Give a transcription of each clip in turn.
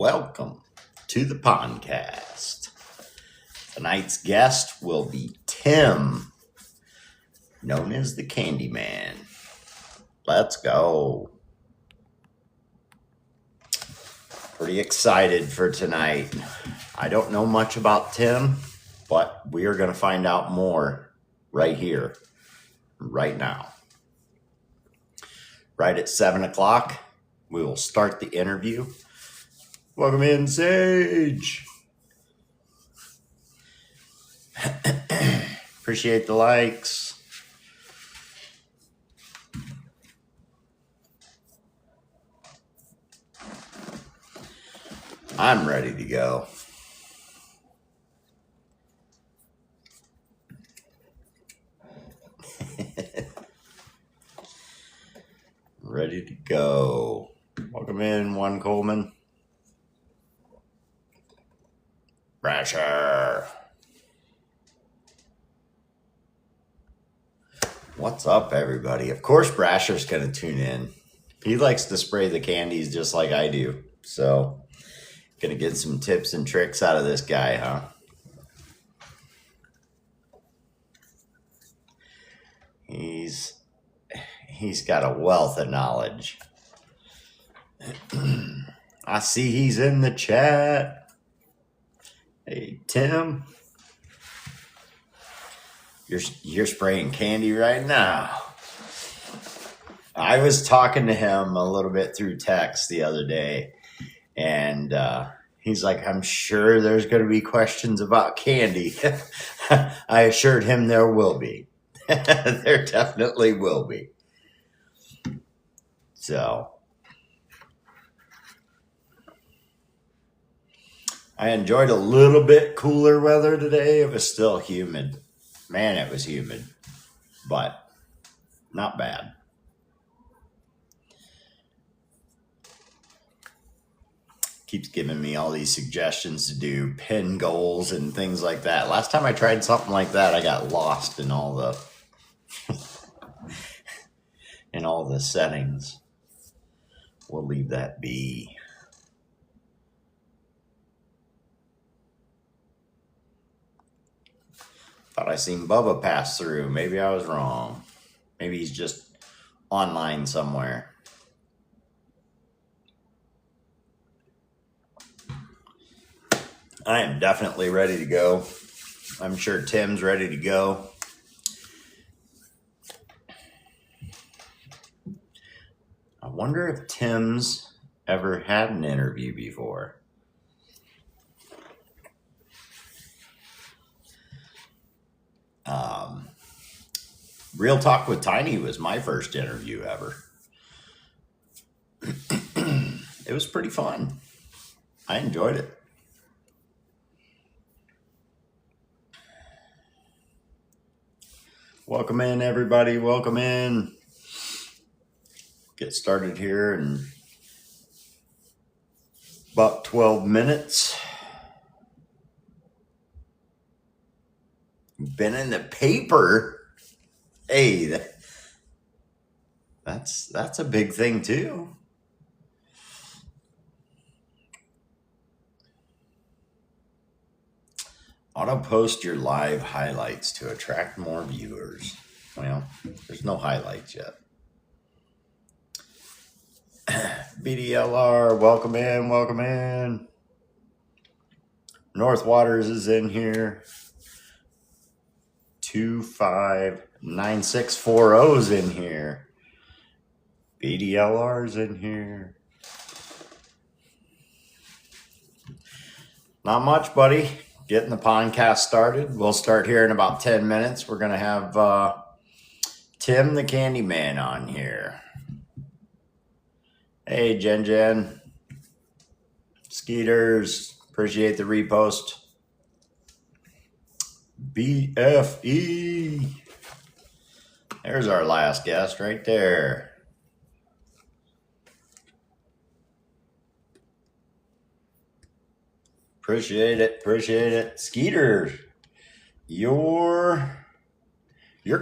welcome to the podcast. Tonight's guest will be Tim, known as the Candyman. Let's go. Pretty excited for tonight. I don't know much about Tim, but we are going to find out more right here, right now. Right at 7 o'clock, we will start the interview. Welcome in, Sage. Appreciate the likes. I'm ready to go. Ready to go. Welcome in, One Coleman. Brasher. What's up, everybody? Of course, Brasher's going to tune in. He likes to spray the candies just like I do. So, going to get some tips and tricks out of this guy, huh? He's got a wealth of knowledge. I see he's in the chat. Hey, Tim. You're spraying candy right now. I was talking to him a little bit through text the other day, and he's like, I'm sure there's going to be questions about candy. I assured him there will be. There definitely will be. So, I enjoyed a little bit cooler weather today. It was still humid. Man, it was humid, but not bad. Keeps giving me all these suggestions to do pin goals and things like that. Last time I tried something like that, I got lost in all the settings. We'll leave that be. Thought I seen Bubba pass through. Maybe I was wrong. Maybe he's just online somewhere. I am definitely ready to go. I'm sure Tim's ready to go. I wonder if Tim's ever had an interview before. Real Talk with Tiny was my first interview ever. It was pretty fun. I enjoyed it. Welcome in, everybody. Welcome in. Get started here in about 12 minutes. Been in the paper. Hey, that's a big thing too. Auto post your live highlights to attract more viewers. Well, there's no highlights yet. BDLR, welcome in, welcome in. North Waters is in here. 259640's in here. BDLR's in here. Not much, buddy. Getting the podcast started. We'll start here in about 10 minutes. We're going to have Tim the Candyman on here. Hey, Jen. Skeeters. Appreciate the repost. BFE. There's our last guest right there. Appreciate it. Skeeter, you're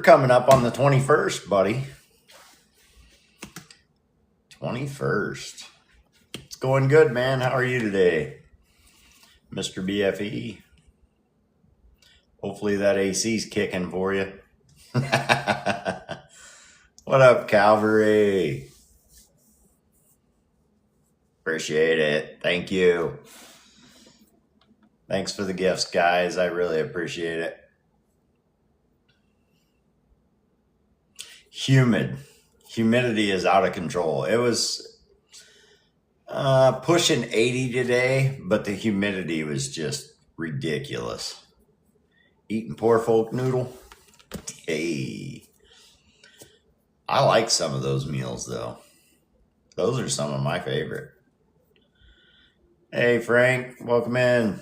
coming up on the 21st, buddy. 21st. going good, man. How are you today, Mr. BFE? Hopefully that AC's kicking for you. What up, Calvary? Appreciate it. Thank you. Thanks for the gifts, guys. I really appreciate it. Humidity is out of control. It was pushing 80 today, but the humidity was just ridiculous. Eating poor folk noodle. Hey. I like some of those meals, though. Those are some of my favorite. Hey, Frank. Welcome in.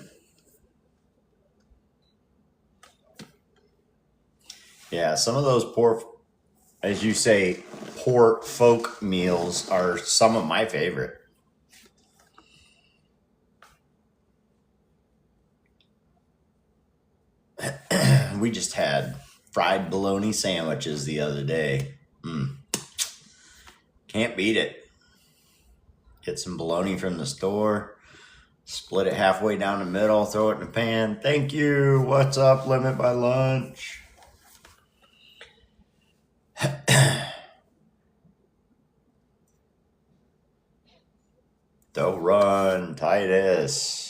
Yeah, some of those poor, as you say, poor folk meals are some of my favorite. We just had fried bologna sandwiches the other day. Can't beat it. Get some bologna from the store, split it halfway down the middle, throw it in the pan. Thank you. What's up, Limit by Lunch? Dough Run, Titus.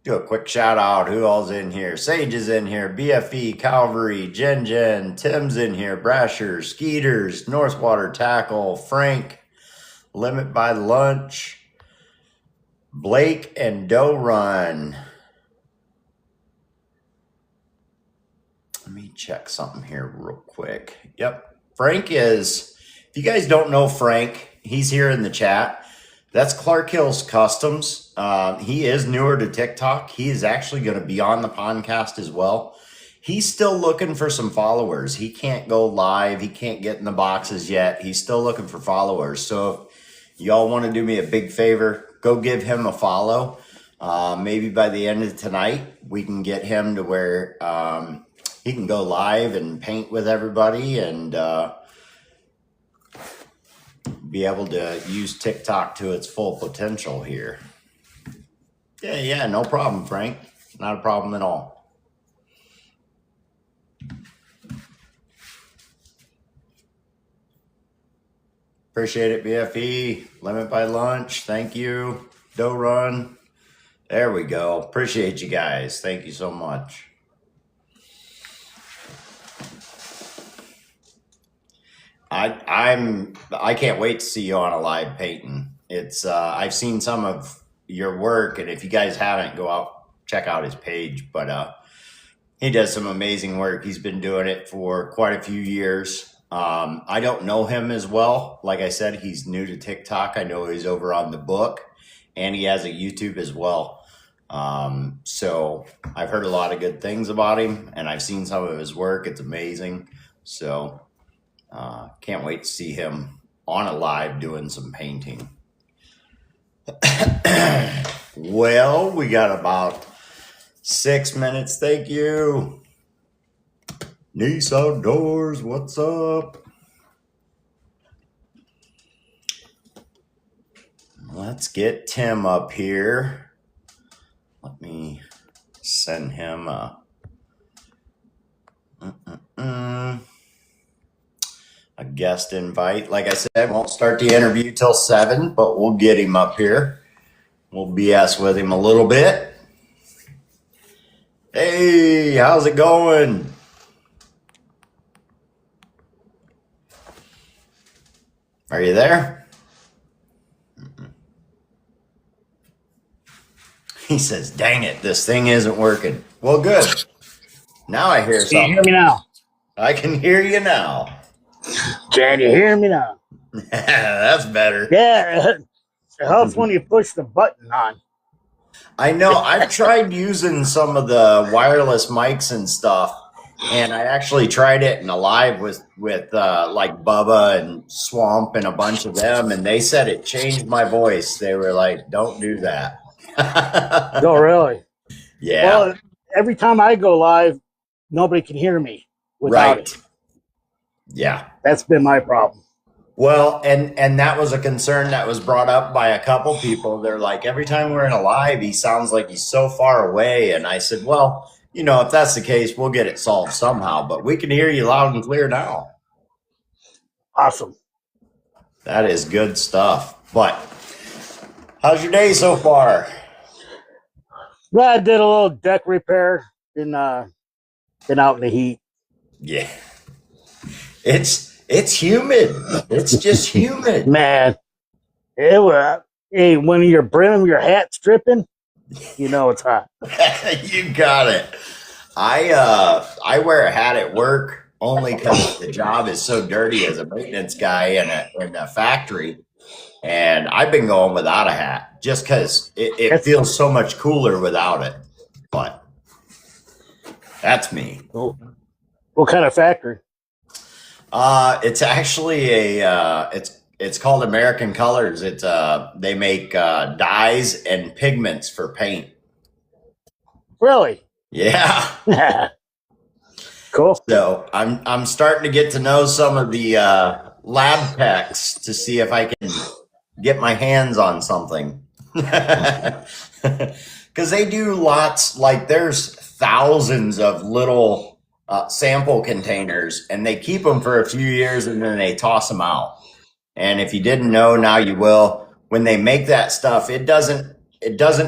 Do a quick shout out. Who all's in here? Sage is in here. BFE, Calvary, Jen, Tim's in here. Brasher, Skeeters, Northwater Tackle, Frank, Limit by Lunch, Blake, and Dough Run. Let me check something here real quick. Yep. Frank is, if you guys don't know Frank, he's here in the chat. That's Clark Hills Customs. He is newer to TikTok. He is actually going to be on the podcast as well. He's still looking for some followers. He can't go live. He can't get in the boxes yet. He's still looking for followers. So if y'all want to do me a big favor, go give him a follow. Maybe by the end of tonight, we can get him to where he can go live and paint with everybody and be able to use TikTok to its full potential here. Yeah, no problem, Frank. Not a problem at all. Appreciate it, BFE. Limit by Lunch. Thank you. Dough Run. There we go. Appreciate you guys. Thank you so much. I can't wait to see you on a live painting. It's I've seen some of your work, and if you guys haven't, go out check out his page. But he does some amazing work. He's been doing it for quite a few years. I don't know him as well. Like I said, he's new to TikTok. I know he's over on the book, and he has a YouTube as well. So I've heard a lot of good things about him, and I've seen some of his work. It's amazing. So can't wait to see him on a live doing some painting. Well, we got about 6 minutes. Thank you. Nice Outdoors, what's up? Let's get Tim up here. Let me send him a guest invite. Like I said, won't start the interview till 7, but we'll get him up here. We'll BS with him a little bit. Hey, how's it going? Are you there? He says, dang it, this thing isn't working. Well, good. Now I hear something. Can you hear me now? I can hear you now. Can you hear me now? That's better. Yeah, it helps when you push the button on. I know. I've tried using some of the wireless mics and stuff, and I actually tried it in a live with like Bubba and Swamp and a bunch of them, and they said it changed my voice. They were like, don't do that. Oh, really? Yeah. Well, every time I go live, nobody can hear me without it. Yeah. That's been my problem. Well, and that was a concern that was brought up by a couple people. They're like, every time we're in a live, he sounds like he's so far away. And I said, well, if that's the case, we'll get it solved somehow. But we can hear you loud and clear now. Awesome. That is good stuff. But how's your day so far? Well, I did a little deck repair. Been out in the heat. Yeah. It's humid. It's just humid. Man, it was. Hey, when your brim of your hat's dripping, it's hot. You got it. I wear a hat at work only because the job is so dirty as a maintenance guy in a factory, and I've been going without a hat just because it feels so much cooler without it. But that's me. What kind of factory? It's actually it's called American Colors. It's they make dyes and pigments for paint. Really? Yeah. Cool. So I'm starting to get to know some of the lab techs to see if I can get my hands on something. Because they do lots, like there's thousands of little sample containers, and they keep them for a few years and then they toss them out. And if you didn't know, now you will. When they make that stuff, it doesn't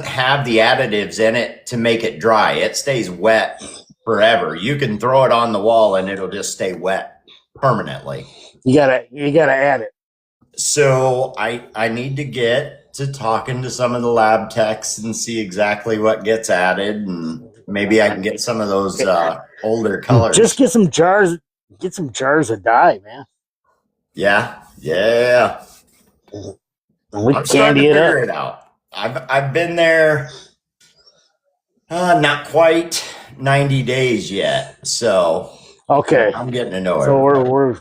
have the additives in it to make it dry. It stays wet forever. You can throw it on the wall and it'll just stay wet permanently. You gotta add it. So I need to get to talking to some of the lab techs and see exactly what gets added, and maybe I can get some of those older colors. Just get some jars. Get some jars of dye, man. Yeah. We I'm can starting to candy figure it it out. I've been there not quite 90 days yet, so Okay. I'm getting to know it. So we're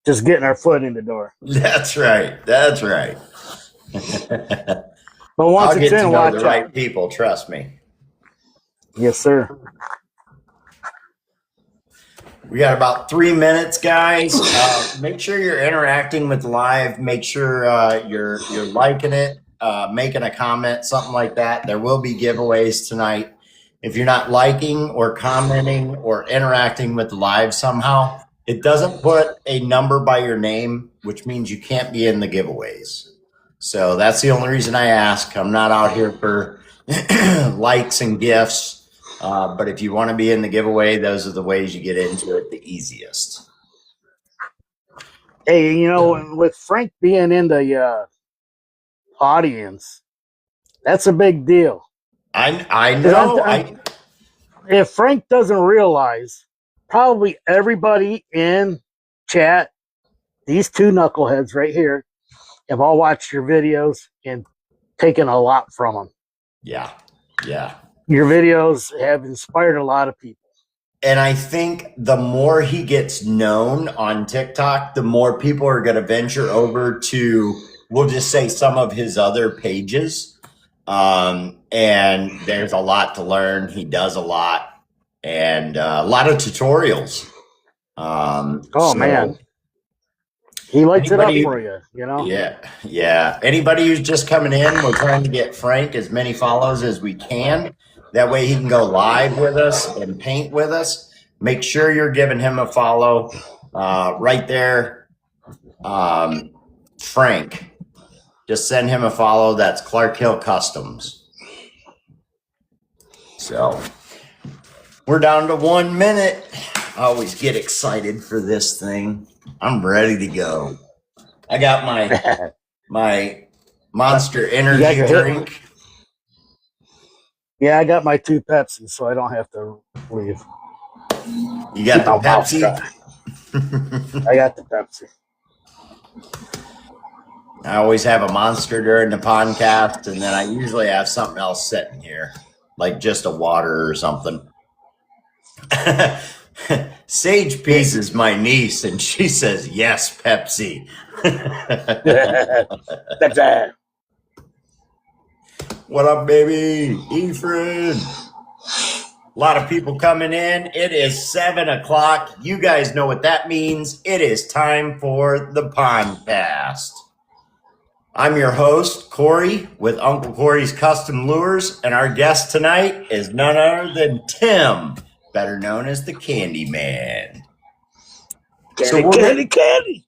just getting our foot in the door. That's right. That's right. But once I'll it's get to in, know watch the out. right people. Trust me. Yes, sir. We got about 3 minutes, guys. Make sure you're interacting with live. Make sure you're liking it, making a comment, something like that. There will be giveaways tonight. If you're not liking or commenting or interacting with the live somehow, it doesn't put a number by your name, which means you can't be in the giveaways. So that's the only reason I ask. I'm not out here for likes and gifts. But if you want to be in the giveaway, those are the ways you get into it the easiest. Hey, with Frank being in the audience, that's a big deal. I know. If Frank doesn't realize, probably everybody in chat, these two knuckleheads right here, have all watched your videos and taken a lot from them. Yeah. Your videos have inspired a lot of people. And I think the more he gets known on TikTok, the more people are going to venture over to, we'll just say, some of his other pages. And there's a lot to learn. He does a lot, and a lot of tutorials. Man. He lights it up for you, Yeah. Anybody who's just coming in, we're trying to get Frank as many follows as we can. That way he can go live with us and paint with us. Make sure you're giving him a follow right there. Frank, just send him a follow. That's Clark Hill Customs. So we're down to 1 minute. I always get excited for this thing. I'm ready to go. I got my Monster Energy drink. Yeah, I got my 2 Pepsi, so I don't have to leave. You got the Pepsi? I got the Pepsi. I always have a Monster during the podcast, and then I usually have something else sitting here, like just a water or something. Sage Peas is my niece, and she says, yes, Pepsi. What up, baby? Efren. A lot of people coming in. It is 7 o'clock. You guys know what that means. It is time for the Pondcast. I'm your host, Corey, with Uncle Corey's Custom Lures, and our guest tonight is none other than Tim, better known as the Candy Man. Candy.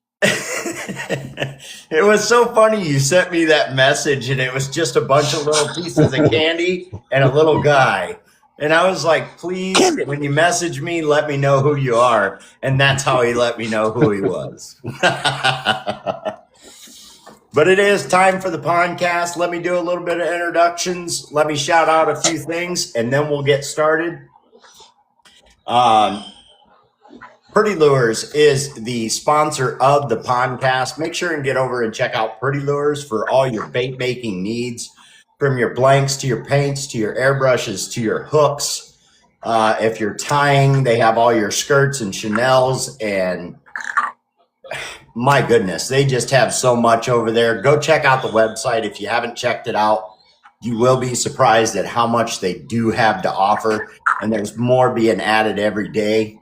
It was so funny. You sent me that message, and it was just a bunch of little pieces of candy and a little guy. And I was like, please, when you message me, let me know who you are. And that's how he let me know who he was. But it is time for the Pondcast. Let me do a little bit of introductions. Let me shout out a few things, and then we'll get started. Pretty Lures is the sponsor of the Pondcast. Make sure and get over and check out Pretty Lures for all your bait making needs, from your blanks to your paints to your airbrushes to your hooks. If you're tying, they have all your skirts and Chanels, and my goodness, they just have so much over there. Go check out the website if you haven't checked it out. You will be surprised at how much they do have to offer, and there's more being added every day.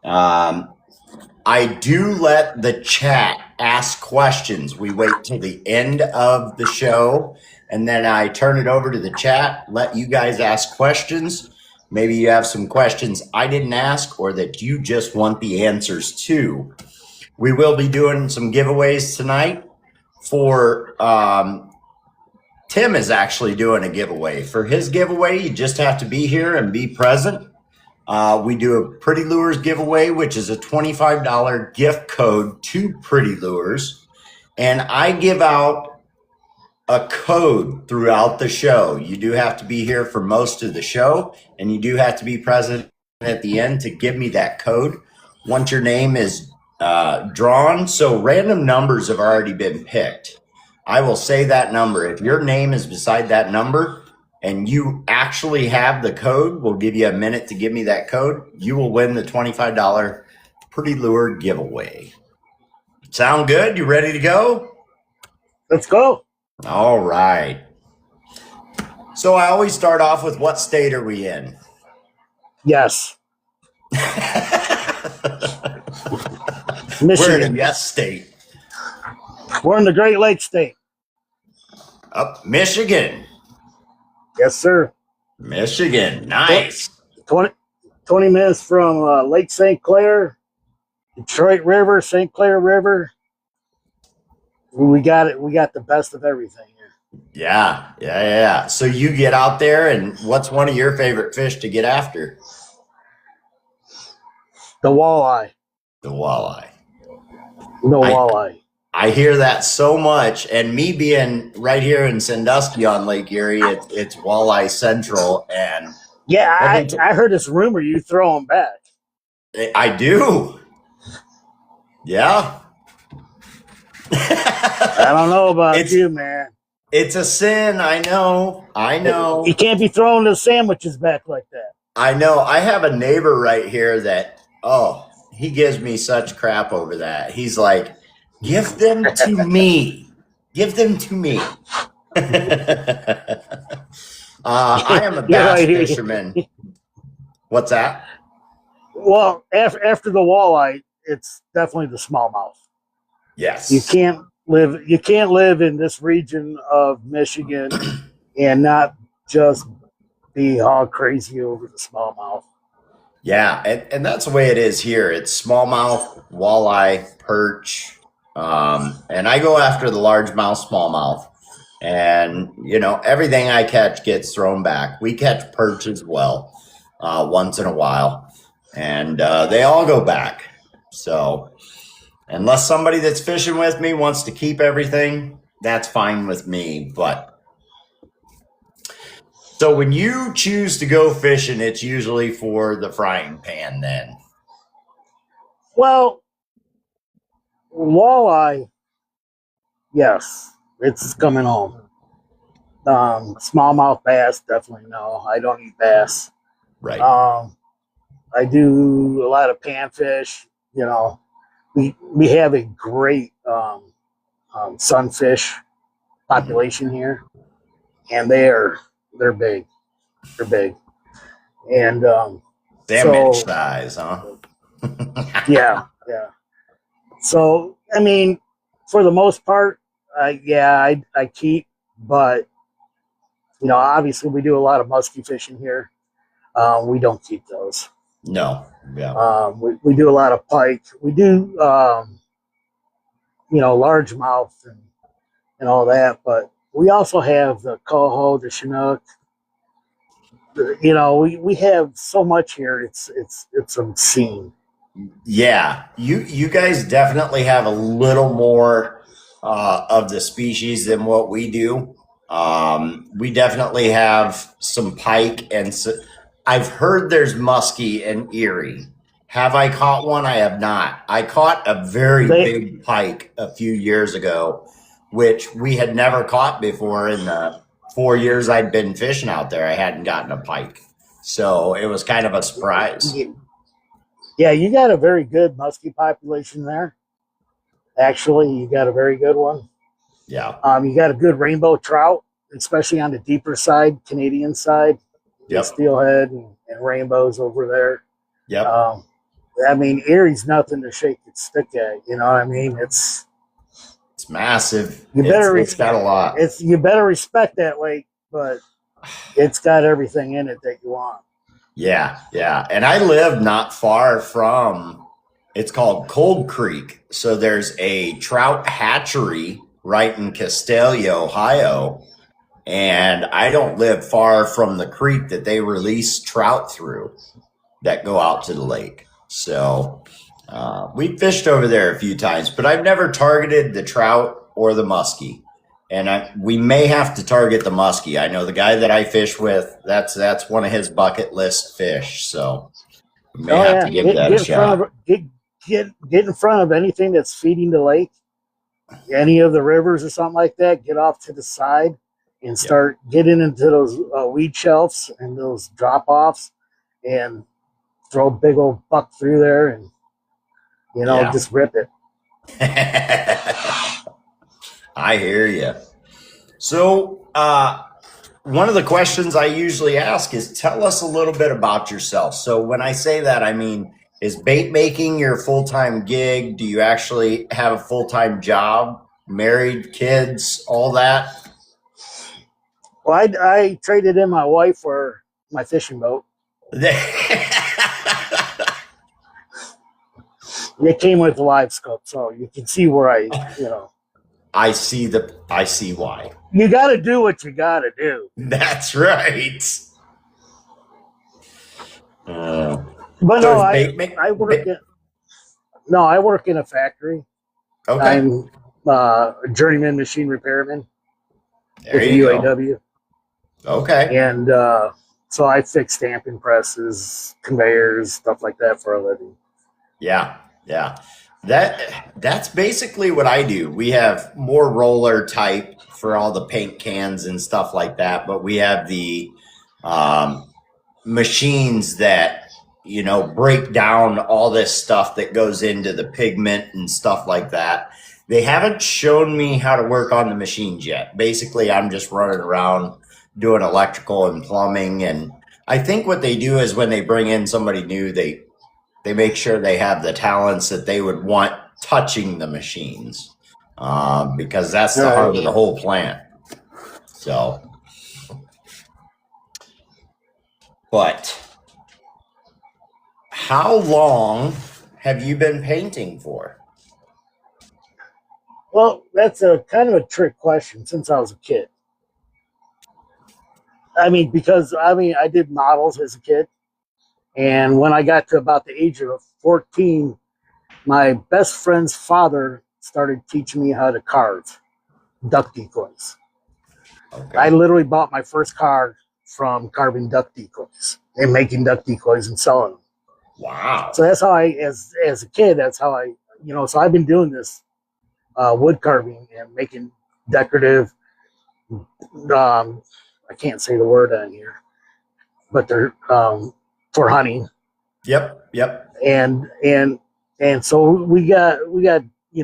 I do let the chat ask questions. We wait till the end of the show, and then I turn it over to the chat, let you guys ask questions. Maybe you have some questions I didn't ask or that you just want the answers to. We will be doing some giveaways tonight. For Tim is actually doing a giveaway. For his giveaway, you just have to be here and be present. We do a Pretty Lures giveaway, which is a $25 gift code to Pretty Lures. And I give out a code throughout the show. You do have to be here for most of the show, and you do have to be present at the end to give me that code. Once your name is drawn, so random numbers have already been picked. I will say that number. If your name is beside that number and you actually have the code, we'll give you a minute to give me that code. You will win the $25 Pretty Lure giveaway. Sound good? You ready to go? Let's go. All right. So I always start off with, what state are we in? Yes. Michigan. We're in a yes state. We're in the Great Lakes state. Up Michigan. Yes, sir. Michigan. Nice. 20 minutes from Lake St. Clair, Detroit River, St. Clair River. We got it. We got the best of everything here. Yeah. So you get out there, and what's one of your favorite fish to get after? The walleye. The walleye. I hear that so much, and me being right here in Sandusky on Lake Erie, it's walleye central, and yeah, I heard this rumor you throw them back. I do. Yeah. I don't know about you, man. It's a sin. I know. You can't be throwing the sandwiches back like that. I know. I have a neighbor right here that, he gives me such crap over that. He's like, give them to me. Give them to me. I am a bass fisherman. What's that? Well, after the walleye, it's definitely the smallmouth. Yes. You can't live in this region of Michigan and not just be all crazy over the smallmouth. Yeah, and that's the way it is here. It's smallmouth, walleye, perch, and I go after the largemouth, smallmouth. And, everything I catch gets thrown back. We catch perch as well once in a while, and they all go back. So unless somebody that's fishing with me wants to keep everything, that's fine with me. But so when you choose to go fishing, it's usually for the frying pan then. Well, walleye, yes, it's coming home. Smallmouth bass, definitely no. I don't eat bass. Right. I do a lot of panfish. We have a great sunfish population here, and they're big. They're big. And Sandwich size, huh? yeah. So I mean, for the most part, I keep, but obviously we do a lot of musky fishing here. We don't keep those. No. Yeah. We do a lot of pike. We do largemouth and all that, but we also have the coho, the chinook. We have so much here. It's obscene. Yeah, you guys definitely have a little more of the species than what we do. We definitely have some pike, and I've heard there's muskie and Erie. Have I caught one? I have not. I caught a very big pike a few years ago, which we had never caught before in the 4 years I'd been fishing out there. I hadn't gotten a pike, so it was kind of a surprise. Yeah, you got a very good muskie population there. Actually, you got a very good one. Yeah. You got a good rainbow trout, especially on the deeper side, Canadian side. Yep. Steelhead and rainbows over there. Yep. I mean, Erie's nothing to shake its stick at. You know what I mean? It's massive. It's got a lot. You better respect that lake, but it's got everything in it that you want. Yeah. And I live not far from, it's called Cold Creek. So there's a trout hatchery right in Castalia, Ohio. And I don't live far from the creek that they release trout through that go out to the lake. So we fished over there a few times, but I've never targeted the trout or the muskie. And we may have to target the muskie. I know the guy that I fish with, that's one of his bucket list fish. So we may have to give that a shot. Get in front of anything that's feeding the lake, any of the rivers or something like that. Get off to the side and start getting into those weed shelves and those drop-offs and throw a big old buck through there and, just rip it. I hear you. So one of the questions I usually ask is, tell us a little bit about yourself. So when I say that, I mean, is bait making your full-time gig? Do you actually have a full-time job, married, kids, all that? Well, I traded in my wife for my fishing boat. It came with the live scope, so you can see where I see why. You got to do what you got to do. That's right. But no, I work in a factory. Okay. I'm a journeyman machine repairman with the UAW. Okay. And so I fix stamping presses, conveyors, stuff like that for a living. Yeah. That's basically what I do. We have more roller type for all the paint cans and stuff like that, but we have the machines that break down all this stuff that goes into the pigment and stuff like that. They haven't shown me how to work on the machines yet. Basically, I'm just running around doing electrical and plumbing, and I think what they do is when they bring in somebody new, they make sure they have the talents that they would want touching the machines, because that's the heart of the whole plant. So, but how long have you been painting for? Well, that's a kind of a trick question since I was a kid. I mean, because I did models as a kid. And when I got to about the age of 14, my best friend's father started teaching me how to carve duck decoys. Okay. I literally bought my first car from carving duck decoys and making duck decoys and selling them. Wow. So that's how as a kid, that's how so I've been doing this wood carving and making decorative, I can't say the word on here, but they're for hunting. Yep. And so we got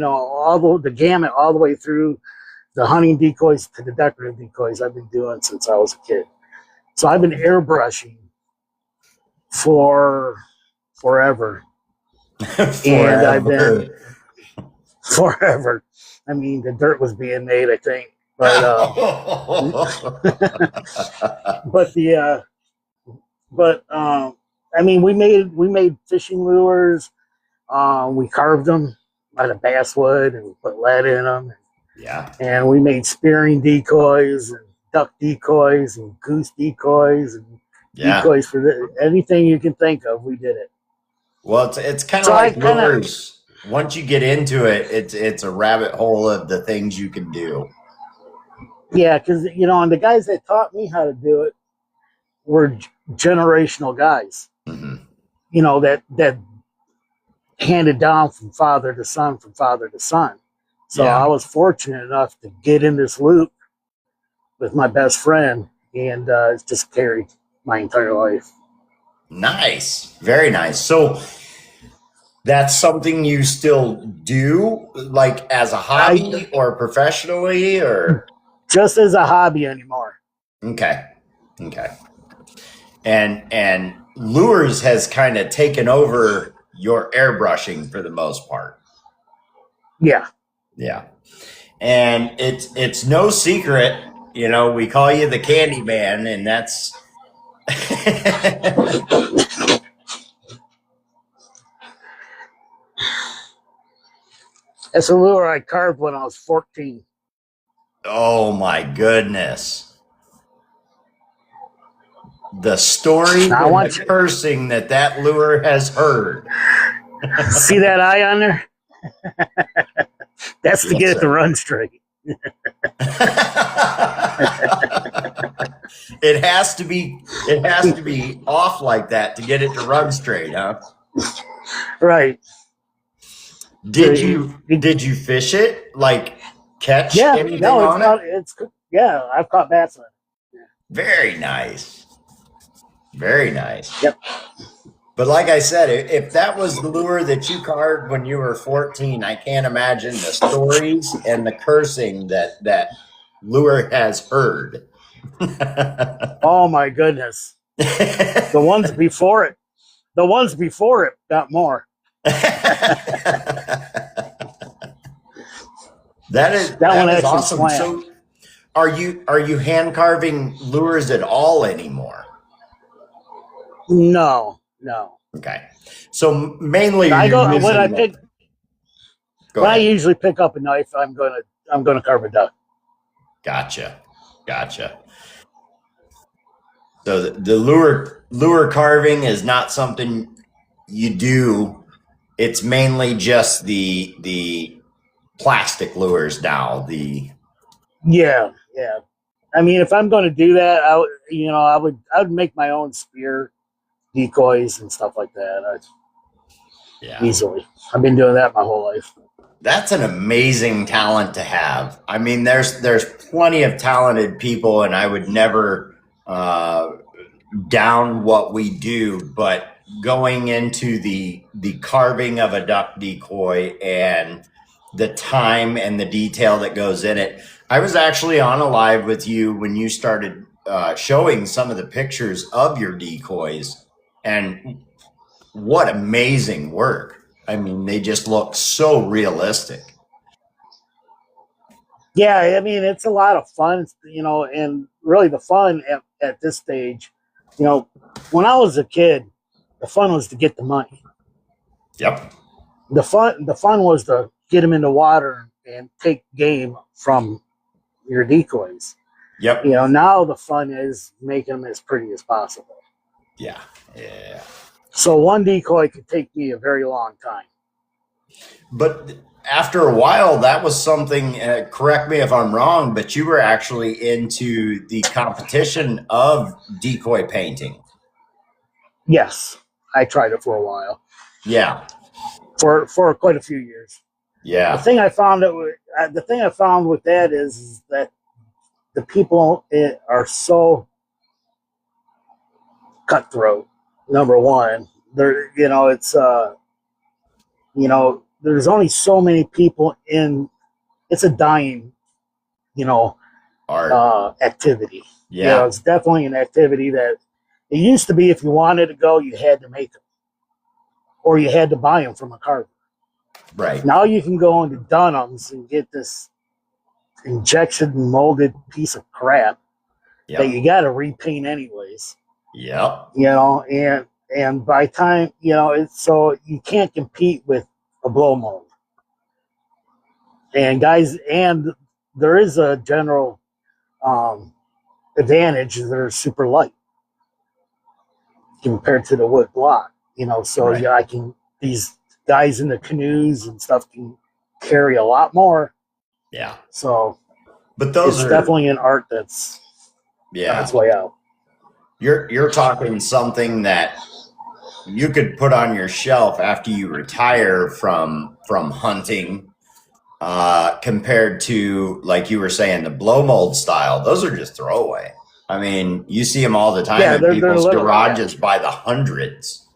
all the gamut all the way through the hunting decoys to the decorative decoys I've been doing since I was a kid. So I've been airbrushing for forever. And I've been forever. I mean, the dirt was being made, I think, but I mean, we made fishing lures. We carved them out of basswood and put lead in them. Yeah. And we made spearing decoys and duck decoys and goose decoys and decoys for anything you can think of. We did it. Well, it's kind of like lures. Once you get into it, it's a rabbit hole of the things you can do. Yeah, because and the guys that taught me how to do it were generational guys. Mm-hmm. That handed down from father to son, from father to son. So I was fortunate enough to get in this loop with my best friend, and it's just carried my entire life. Nice. Very nice. So that's something you still do, like as a hobby or professionally, or just as a hobby anymore. Okay. And lures has kind of taken over your airbrushing for the most part. Yeah. And it's no secret, we call you the Candy Man, and that's That's a lure I carved when I was 14. Oh my goodness. The story and the cursing that lure has heard. See that eye on there? That's to get it to run straight. It has to be off like that to get it to run straight, huh? Right. Did you fish it? Like catch anything on it? I've caught bass on it. Very nice. Very nice. Yep. But like I said, if that was the lure that you carved when you were 14, I can't imagine the stories and the cursing that lure has heard. Oh my goodness. The ones before it got more. That is awesome. Slammed. So are you hand carving lures at all anymore? No. Okay. So mainly I usually pick up a knife, I'm gonna carve a duck. Gotcha. So the lure carving is not something you do. It's mainly just the plastic lures now. Yeah. I mean, if I'm going to do that, I would make my own spear decoys and stuff like that. Easily. I've been doing that my whole life. That's an amazing talent to have. I mean, there's plenty of talented people, and I would never down what we do, but going into the carving of a duck decoy and the time and the detail that goes in it. I was actually on a live with you when you started showing some of the pictures of your decoys, and what amazing work. I mean, they just look so realistic. Yeah, I mean, it's a lot of fun, and really the fun at this stage, when I was a kid, the fun was to get the money. Yep. The fun was to get them in the water and take game from your decoys. Yep. Now the fun is making them as pretty as possible. Yeah. So one decoy could take me a very long time. But after a while, that was something, correct me if I'm wrong, but you were actually into the competition of decoy painting. Yes. I tried it for a while. Yeah. For quite a few years. Yeah. The thing I found with that is that the people are so cutthroat. Number one, there's only so many people it's a dying, art activity. Yeah. It's definitely an activity that It used to be if you wanted to go, you had to make them, or you had to buy them from a carver. Right. Now you can go into Dunham's and get this injection molded piece of crap that Yep. you got to repaint anyways. Yep. You know, and by time, you know, it's so you can't compete with a blow mold. And guys, and there is a general advantage. They're super light compared to the wood block, you know. So Right. yeah, these guys in the canoes and stuff can carry a lot more. Yeah. So But those it's are definitely an art that's on yeah. its way out. You're talking something that you could put on your shelf after you retire from hunting, compared to, like you were saying, the blow mold style. Those are just throwaway. I mean, you see them all the time Yeah, in they're people's literally, garages by the hundreds.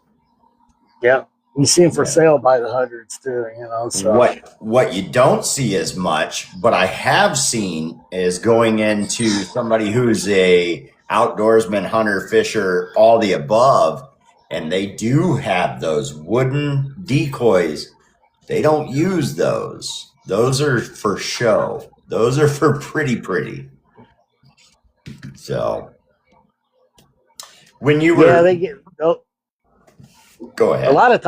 Yeah, you see them for Yeah. sale by the hundreds too. You know, so What you don't see as much, but I have seen, is going into somebody who's a outdoorsman, hunter, fisher, all the above, and they do have those wooden decoys. They don't use those. Those are for show. Those are for pretty. So when you yeah, were, they get go a ahead. lot of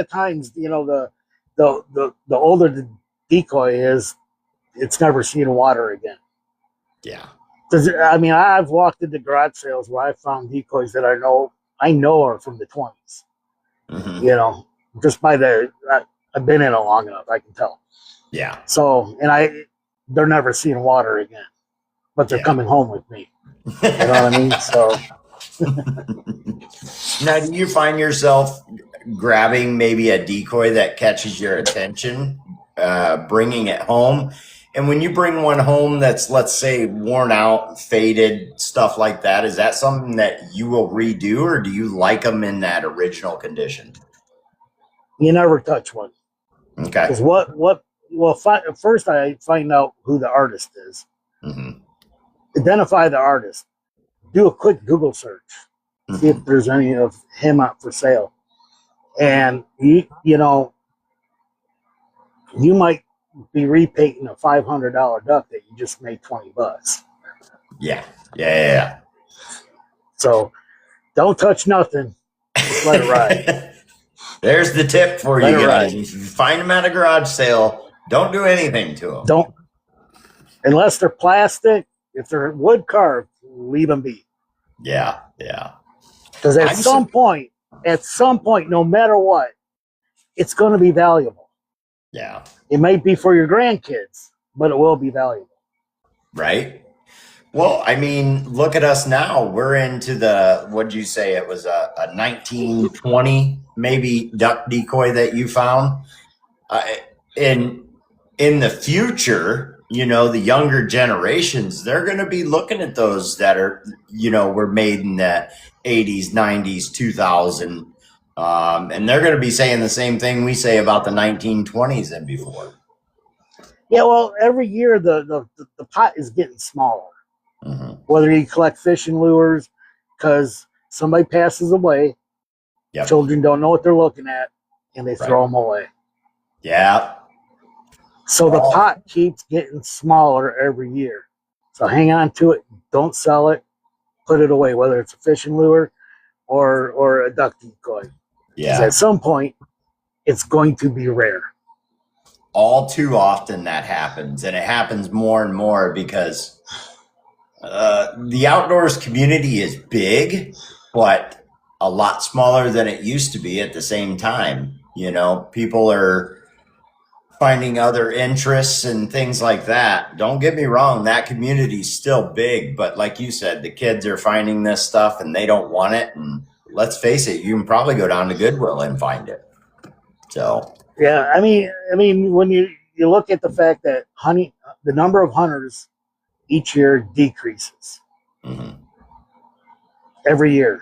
times. You know, the older the decoy is, it's never seen water again. Yeah. Because I mean, I've walked into garage sales where I found decoys that I know are from the 20s. Hmm. You know, just by I've been in it long enough, I can tell. Yeah. So, and they're never seeing water again, but they're Yeah. coming home with me. You know what I mean? So, Now, do you find yourself grabbing maybe a decoy that catches your attention, bringing it home? And when you bring one home that's, let's say, worn out, faded, stuff like that, is that something that you will redo, or do you like them in that original condition? you never touch one. Okay. Because first I find out who the artist is, Hmm. identify the artist, do a quick Google search, see if there's any of him out for sale. And you know, you might be repainting a $500 duck that you just made $20. Yeah. So don't touch nothing. Just let it ride. There's the tip for Let you it guys. ride. If you find them at a garage sale, don't do anything to them. Don't, unless they're plastic. If they're wood carved, leave them be. Yeah. Because at some point, no matter what, it's going to be valuable. Yeah. It might be for your grandkids, but it will be valuable. Right. Well, I mean, look at us now. We're into the, what'd you say? It was a 1920 maybe duck decoy that you found. In the future, you know, the younger generations, they're going to be looking at those that are, you know, were made in the 80s, 90s, 2000. And they're going to be saying the same thing we say about the 1920s and before. Yeah, well, every year the pot is getting smaller. Mm-hmm. Whether you collect fishing lures, because somebody passes away, Yep. children don't know what they're looking at, and they throw them away. Yeah. So the pot keeps getting smaller every year. So hang on to it. Don't sell it. Put it away, whether it's a fishing lure or a duck decoy. Yeah. At some point, it's going to be rare. All too often that happens, and it happens more and more because the outdoors community is big, but a lot smaller than it used to be at the same time. You know, people are finding other interests and things like that. Don't get me wrong, that community's still big, but like you said, the kids are finding this stuff and they don't want it. And let's face it, you can probably go down to Goodwill and find it. So yeah, I mean, when you look at the fact that the number of hunters each year decreases every year,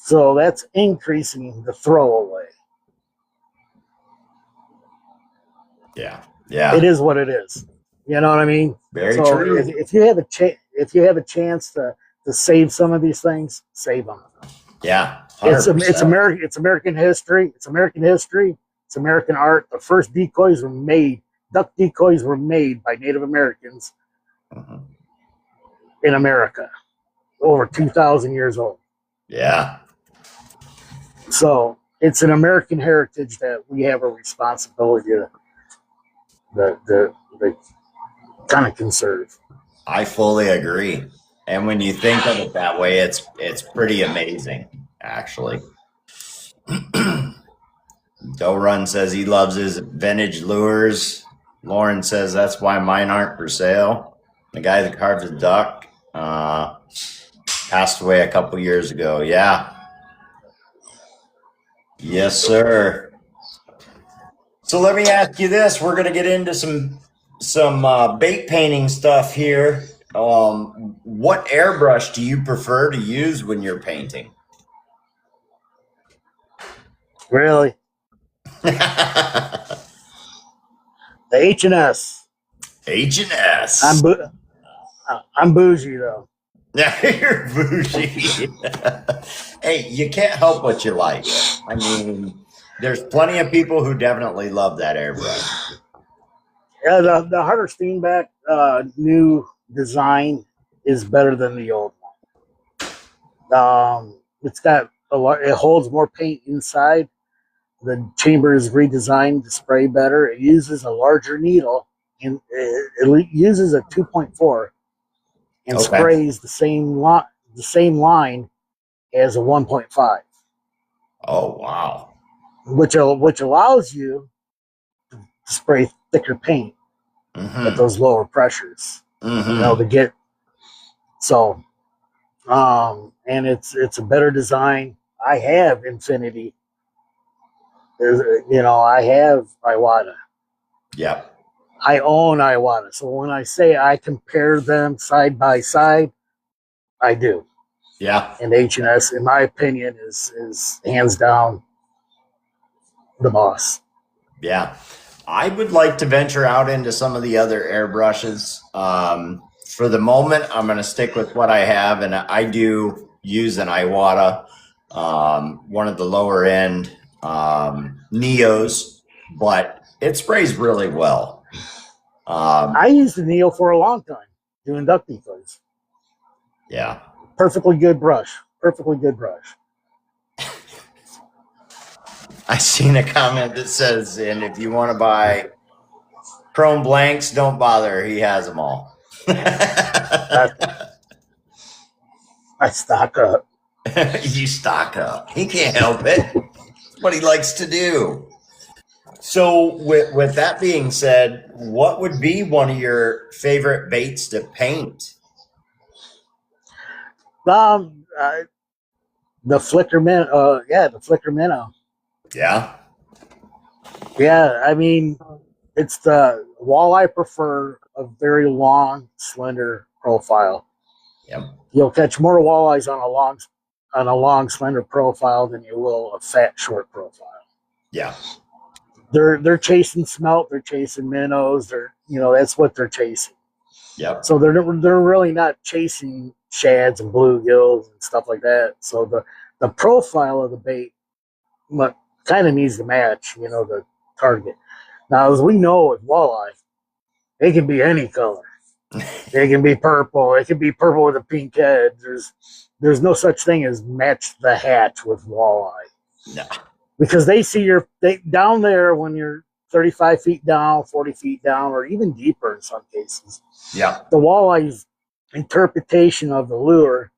so that's increasing the throwaway. Yeah. It is what it is. You know what I mean? Very true. If you have a chance to to save some of these things, save them. Yeah, It's 100%. American. It's American history. It's American history. It's American art. The first decoys were made. Duck decoys were made by Native Americans Mhm. in America, over 2,000 years old. Yeah. So it's an American heritage that we have a responsibility to the kind of conserve. I fully agree. And when you think of it that way, it's pretty amazing, actually. Doe Run says he loves his vintage lures. Lauren says that's why mine aren't for sale. The guy that carved the duck passed away a couple years ago. Yeah. Yes, sir. So let me ask you this. We're going to get into some bait painting stuff here. What airbrush do you prefer to use when you're painting? Really, the H&S. H&S. I'm bougie though. Yeah, you're bougie. Hey, you can't help what you like. I mean, there's plenty of people who definitely love that airbrush. Yeah, the Hunter Steenbeck new design is better than the old one. It's got it holds more paint inside. The chamber is redesigned to spray better. It uses a larger needle, and it uses a 2.4 and Okay. sprays the same line as a 1.5, Oh, wow. which allows you to spray thicker paint at those lower pressures. To get so, and it's a better design. I have Infinity. I have Iwata. Yep. I own Iwata. So when I say I compare them side by side, I do. Yeah. And H&S, in my opinion, is hands down the boss. Yeah. I would like to venture out into some of the other airbrushes. For the moment, I'm going to stick with what I have, and I do use an Iwata, one of the lower end Neos, but it sprays really well. I used the Neo for a long time doing duck decoys. Yeah. Perfectly good brush. Perfectly good brush. I seen a comment that says, and if you want to buy chrome blanks, don't bother. He has them all. I stock up. You stock up. He can't help it. It's what he likes to do. So with that being said, what would be one of your favorite baits to paint? The Flicker Minnow. The Flicker Minnow. Yeah. Yeah, I mean, it's the walleye prefer a very long, slender profile. Yep. You'll catch more walleyes on a long, slender profile than you will a fat, short profile. Yeah. They're chasing smelt, they're chasing minnows, that's what they're chasing. Yep. So they're really not chasing shads and bluegills and stuff like that. So the profile of the bait kind of needs to match, the target. Now, as we know with walleye, it can be any color. It can be purple. It can be purple with a pink head. There's no such thing as match the hatch with walleye. No. Because they see down there when you're 35 feet down, 40 feet down, or even deeper in some cases. Yeah. The walleye's interpretation of the lure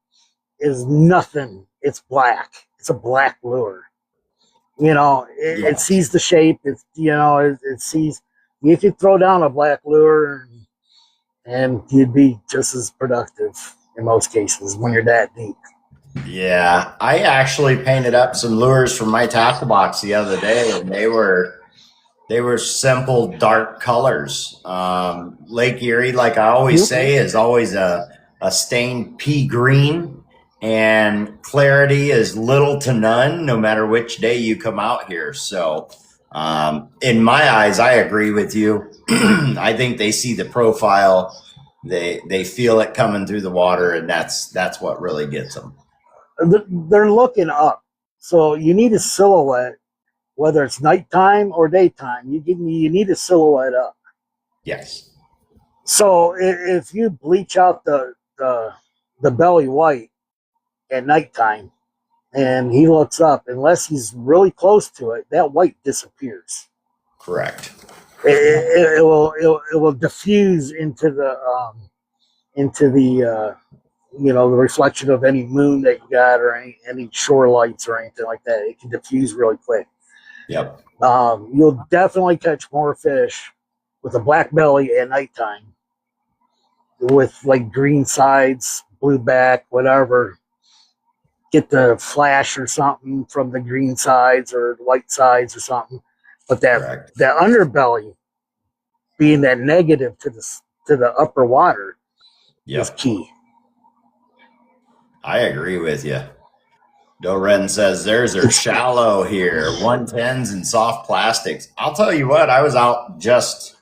is nothing. It's black. It's a black lure. It sees the shape. It sees. You could throw down a black lure and you'd be just as productive in most cases when you're that deep. Yeah, I actually painted up some lures from my tackle box the other day, and they were simple dark colors. Lake Erie, like I always say, is always a stained pea green, and clarity is little to none, no matter which day you come out here. So, in my eyes, I agree with you. I think they see the profile They feel it coming through the water, and that's what really gets them. They're looking up, so you need a silhouette, whether it's nighttime or daytime. You need a silhouette up. Yes. So if you bleach out the belly white at nighttime, and he looks up, unless he's really close to it, that white disappears. Correct. It will diffuse into the the reflection of any moon that you got, or any shore lights or anything like that. It can diffuse really quick. Yep. You'll definitely catch more fish with a black belly at nighttime, with like green sides, blue back, whatever. Get the flash or something from the green sides or white sides or something. But Correct. that underbelly being that negative to the upper water is Yep. key. I agree with you. Doren says theirs are shallow here, 110s and soft plastics. I'll tell you what, I was out just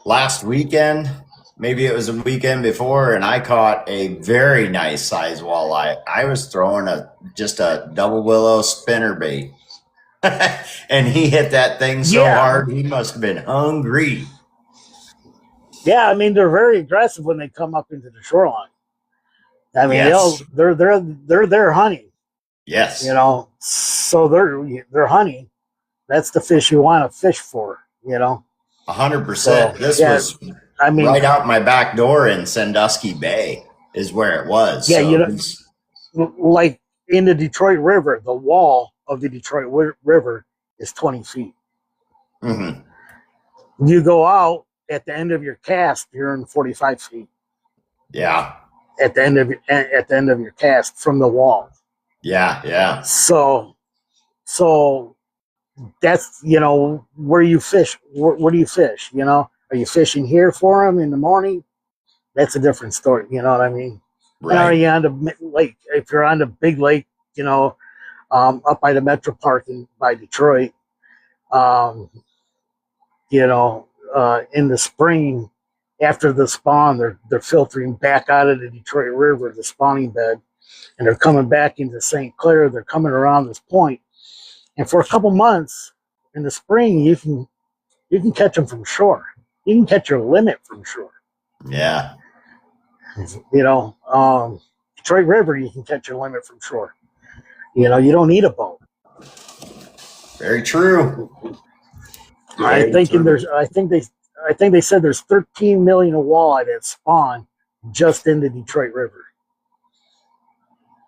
last weekend, maybe it was a weekend before, and I caught a very nice size walleye. I was throwing just a double willow spinner bait. And he hit that thing so hard, he must have been hungry. Yeah, I mean, they're very aggressive when they come up into the shoreline. I mean, Yes. they're hunting. Yes. You know, so they're hunting. That's the fish you want to fish for. You know, 100%. So, This yeah, was I mean, right out my back door in Sandusky Bay is where it was. yeah, So like in the Detroit River, the wall of the Detroit River is 20 feet. mhm. You go out at the end of your cast, you're in 45 feet. Yeah. At the end of your cast from the wall. Yeah. Yeah. So that's, where you fish. Where do you fish? Are you fishing here for them in the morning? That's a different story. You know what I mean? Right. And are you on the lake? If you're on the big lake, up by the Metro Park by Detroit, in the spring after the spawn, they're filtering back out of the Detroit River, the spawning bed, and they're coming back into St. Clair. They're coming around this point, and for a couple months in the spring, you can catch them from shore. You can catch your limit from shore. Yeah. Detroit River, you can catch your limit from shore. You don't need a boat. Very true. I think they said there's 13 million of walleye that spawn just in the Detroit River.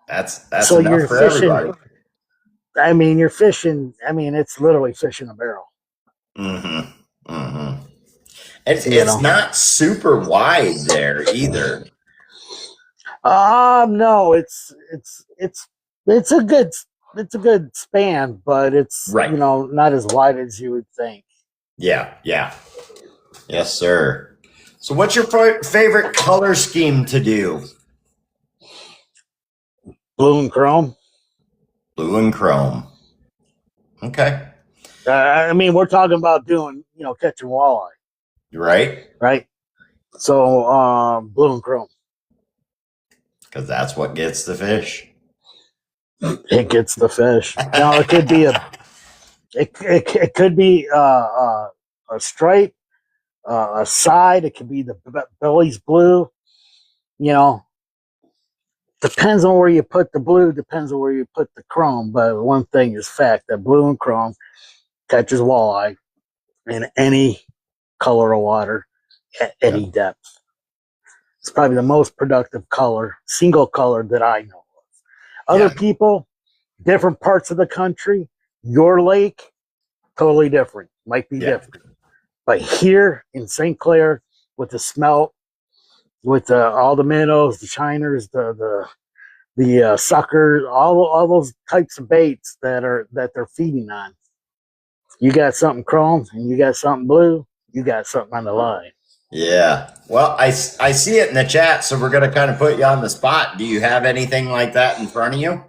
That's so enough you're for fishing. everybody. I mean, you're fishing. I mean, it's literally fishing a barrel. Mm-hmm. Mm-hmm. It's not super wide there either. No, it's a good span, but it's right. Not as wide as you would think. Yeah, yeah. Yes, sir. So what's your favorite color scheme to do? Blue and chrome. Blue and chrome. Okay. I mean, we're talking about doing, catching walleye. Right. Right. So, blue and chrome. Because that's what gets the fish. It gets the fish. Now it could be it could be a stripe, a side. It could be the belly's blue. Depends on where you put the blue. Depends on where you put the chrome. But one thing is fact that blue and chrome catches walleye in any color of water at any depth. It's probably the most productive color, single color that I know of. Other people, different parts of the country, your lake, totally different. Might be different. But here in St. Clair, with the smelt, with all the minnows, the shiners, the suckers, all those types of baits that they're feeding on. You got something chrome and you got something blue, you got something on the line. Yeah. Well, I see it in the chat, so we're going to kind of put you on the spot. Do you have anything like that in front of you?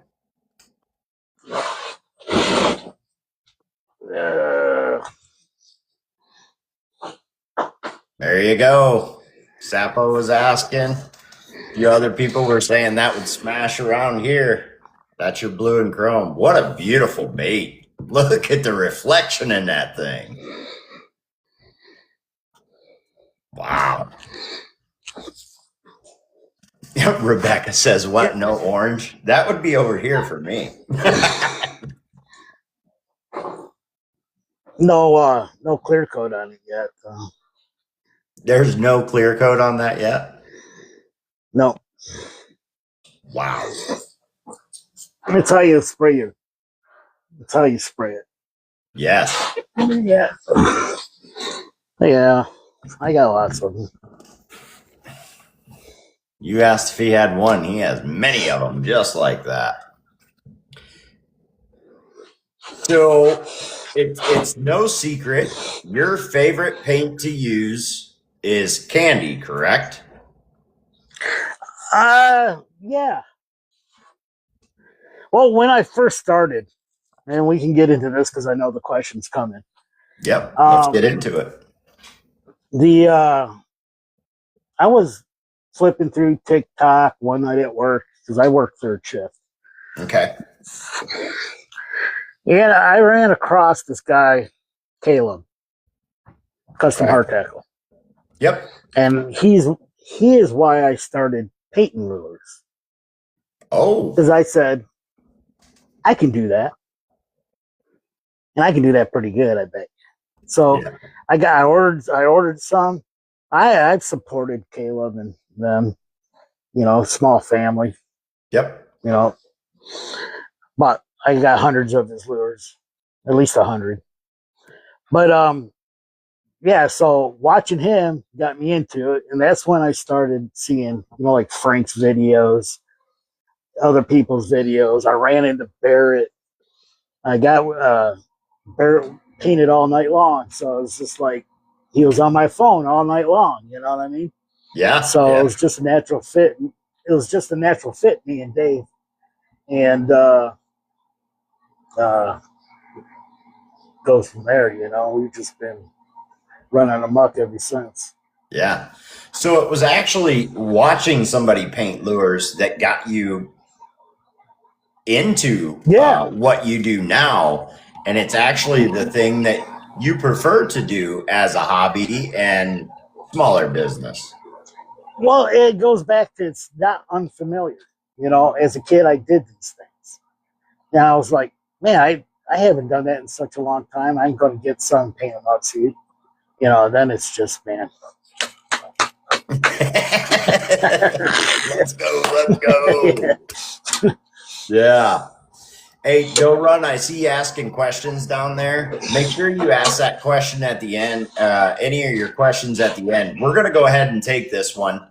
There you go. Sapo was asking. A few other people were saying that would smash around here. That's your blue and chrome. What a beautiful bait. Look at the reflection in that thing. Wow. Rebecca says, what? No orange? That would be over here for me. No clear coat on it yet. There's no clear coat on that yet? No. Wow. That's how you spray it. That's how you spray it. Yes. Yeah. Yeah. I got lots of them. You asked if he had one. He has many of them just like that. So it's no secret your favorite paint to use is candy, correct? Yeah. Well, when I first started, and we can get into this because I know the question's coming. Yep. Let's get into it. I was flipping through TikTok one night at work because I work third shift. Okay. And I ran across this guy, Caleb, Custom Hard Tackle. Yep. And he is why I started painting lures. Oh. Because I said, I can do that. And I can do that pretty good, I bet. So yeah. I ordered some. I've supported Caleb and them, small family. Yep. But I got hundreds of his lures, at least 100. But yeah, so watching him got me into it, and that's when I started seeing, like Frank's videos, other people's videos. I ran into Barrett. I got Barrett painted all night long, so it was just like he was on my phone all night long. You know what I mean? Yeah. So it was just a natural fit. It was just a natural fit, me and Dave, and goes from there. We've just been running amok ever since. Yeah. So it was actually watching somebody paint lures that got you into what you do now. And it's actually the thing that you prefer to do as a hobby and smaller business. Well, it goes back to it's not unfamiliar. As a kid, I did these things. And I was like, man, I haven't done that in such a long time. I'm going to get some, paint them up, see. Then it's just, man. Let's go. Yeah. Hey, Joe Run, I see you asking questions down there. Make sure you ask that question at the end, any of your questions at the end. We're going to go ahead and take this one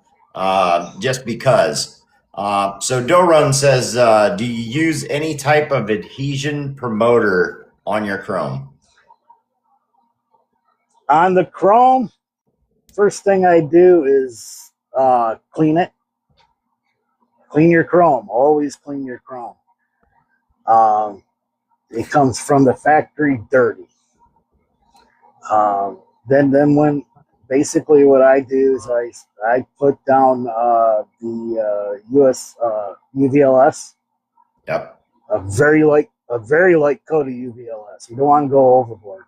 just because. So Joe Run says, do you use any type of adhesion promoter on your chrome? On the chrome, first thing I do is clean it. Clean your chrome. Always clean your chrome. It comes from the factory dirty. Then when basically what I do is I put down the US UVLS. Yep. A very light coat of UVLS. You don't want to go overboard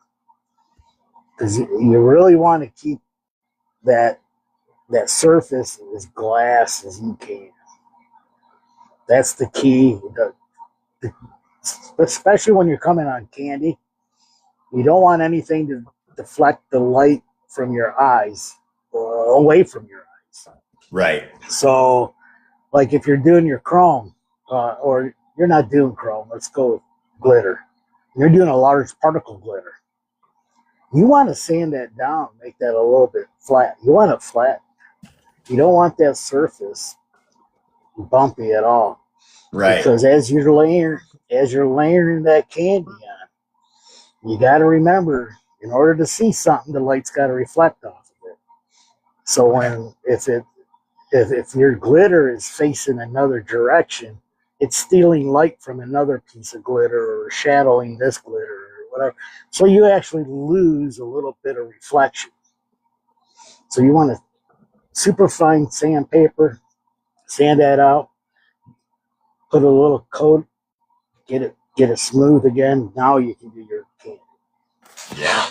because you really want to keep that surface as glass as you can. That's the key. Especially when you're coming on candy, you don't want anything to deflect the light from your eyes or away from your eyes. Right. So, like if you're doing your chrome, or you're not doing chrome, let's go with glitter. You're doing a large particle glitter. You want to sand that down, make that a little bit flat. You want it flat. You don't want that surface bumpy at all. Right. Because as you're layering that candy on, you got to remember, in order to see something, the light's got to reflect off of it. So if your glitter is facing another direction, it's stealing light from another piece of glitter or shadowing this glitter or whatever. So you actually lose a little bit of reflection. So you want to super fine sandpaper, sand that out, put a little coat, get it smooth again. Now you can do your candy. Yeah.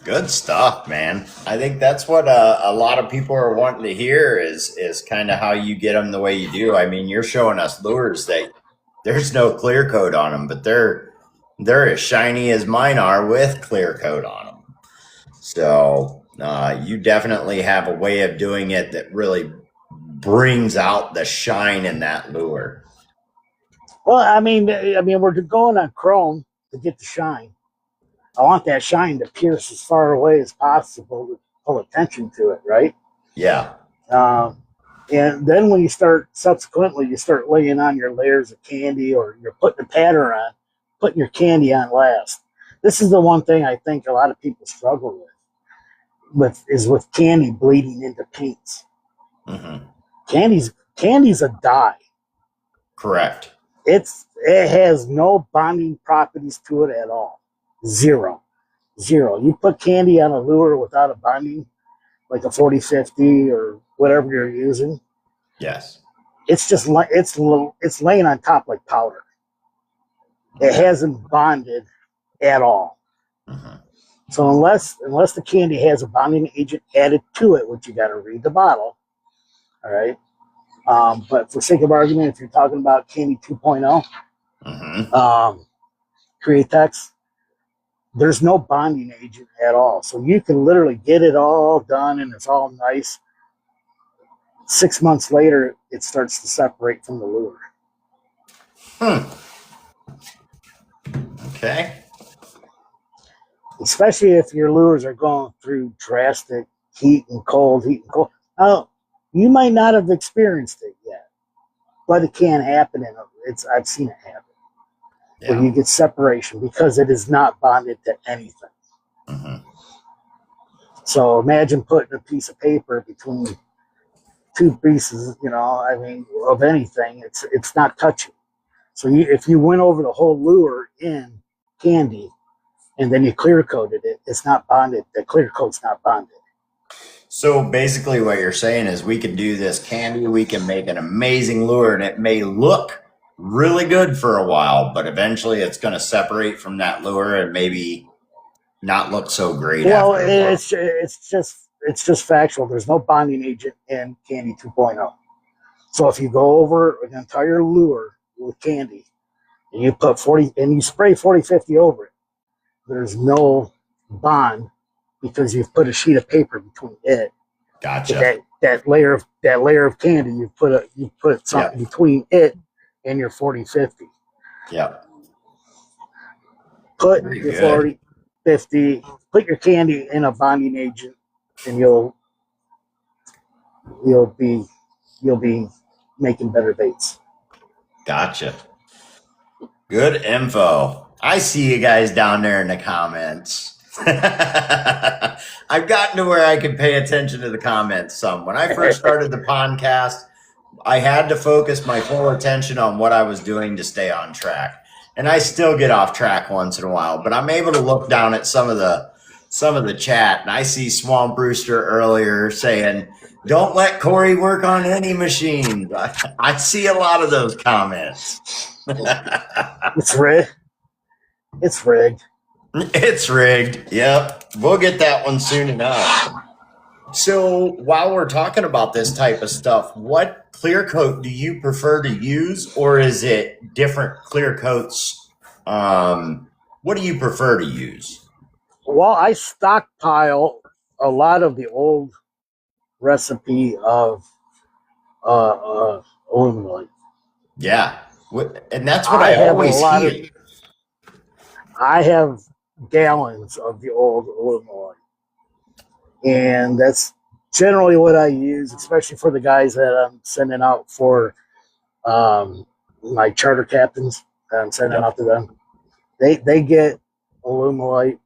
Good stuff, man. I think that's what a lot of people are wanting to hear is kind of how you get them the way you do. I mean, you're showing us lures that there's no clear coat on them, but they're as shiny as mine are with clear coat on them. So you definitely have a way of doing it that really brings out the shine in that lure. Well, I mean, we're going on chrome to get the shine. I want that shine to pierce as far away as possible to pull attention to it, right? Yeah. And then when you start laying on your layers of candy, or you're putting the pattern on, putting your candy on last. This is the one thing I think a lot of people struggle with candy bleeding into paints. Mm-hmm. Candy's a dye. Correct. It has no bonding properties to it at all. Zero. You put candy on a lure without a bonding, like a 40-50 or whatever you're using. Yes. It's just like it's laying on top like powder. It hasn't bonded at all. Mm-hmm. So unless the candy has a bonding agent added to it, which you got to read the bottle, all right. But for sake of argument, if you're talking about Candy 2.0, Mm-hmm. Createx, there's no bonding agent at all. So you can literally get it all done and it's all nice. 6 months later, it starts to separate from the lure. Okay. Especially if your lures are going through drastic heat and cold. Now, you might not have experienced it yet, but it can happen, and I've seen it happen. Yeah. Where you get separation because it is not bonded to anything. Mm-hmm. So imagine putting a piece of paper between two pieces, of anything. It's not touching. So if you went over the whole lure in candy and then you clear coated it, it's not bonded. The clear coat's not bonded. So basically what you're saying is we can do this candy, we can make an amazing lure, and it may look really good for a while, but eventually it's going to separate from that lure and maybe not look so great. Well, after it's just factual. There's no bonding agent in Candy 2.0. So if you go over an entire lure with candy and you put 40 and you spray 40-50 over it, there's no bond because you've put a sheet of paper between it. Gotcha. That layer of candy, you put something between it and your 40-50. Yep. Put your 40-50, put your candy in a bonding agent, and you'll be making better baits. Gotcha. Good info. I see you guys down there in the comments. I've gotten to where I can pay attention to the comments some. When I first started the podcast, I had to focus my full attention on what I was doing to stay on track. And I still get off track once in a while, but I'm able to look down at some of the chat, and I see Swamp Rooster earlier saying, "Don't let Corey work on any machines." I see a lot of those comments. It's rigged. It's rigged. It's rigged. Yep. We'll get that one soon enough. So while we're talking about this type of stuff, what clear coat do you prefer to use, or is it different clear coats? What do you prefer to use? Well, I stockpile a lot of the old recipe of aluminum. Yeah. And that's what I always hear. I have gallons of the old aluminum, and that's generally what I use, especially for the guys that I'm sending out for my charter captains that I'm sending out to them. They get aluminum,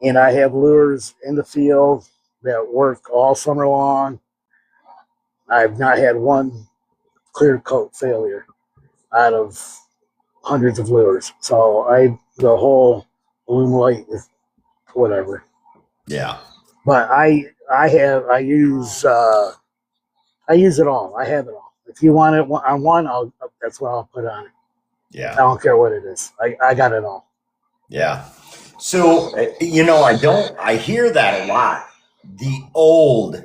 and I have lures in the field that work all summer long. I've not had one clear coat failure out of hundreds of lures. So the whole aluminum is whatever. Yeah. But I I use it all. I have it all. If you want it on one, that's what I'll put on it. I Yeah. don't care what it is. I got it all. Yeah. So, I hear that a lot. The old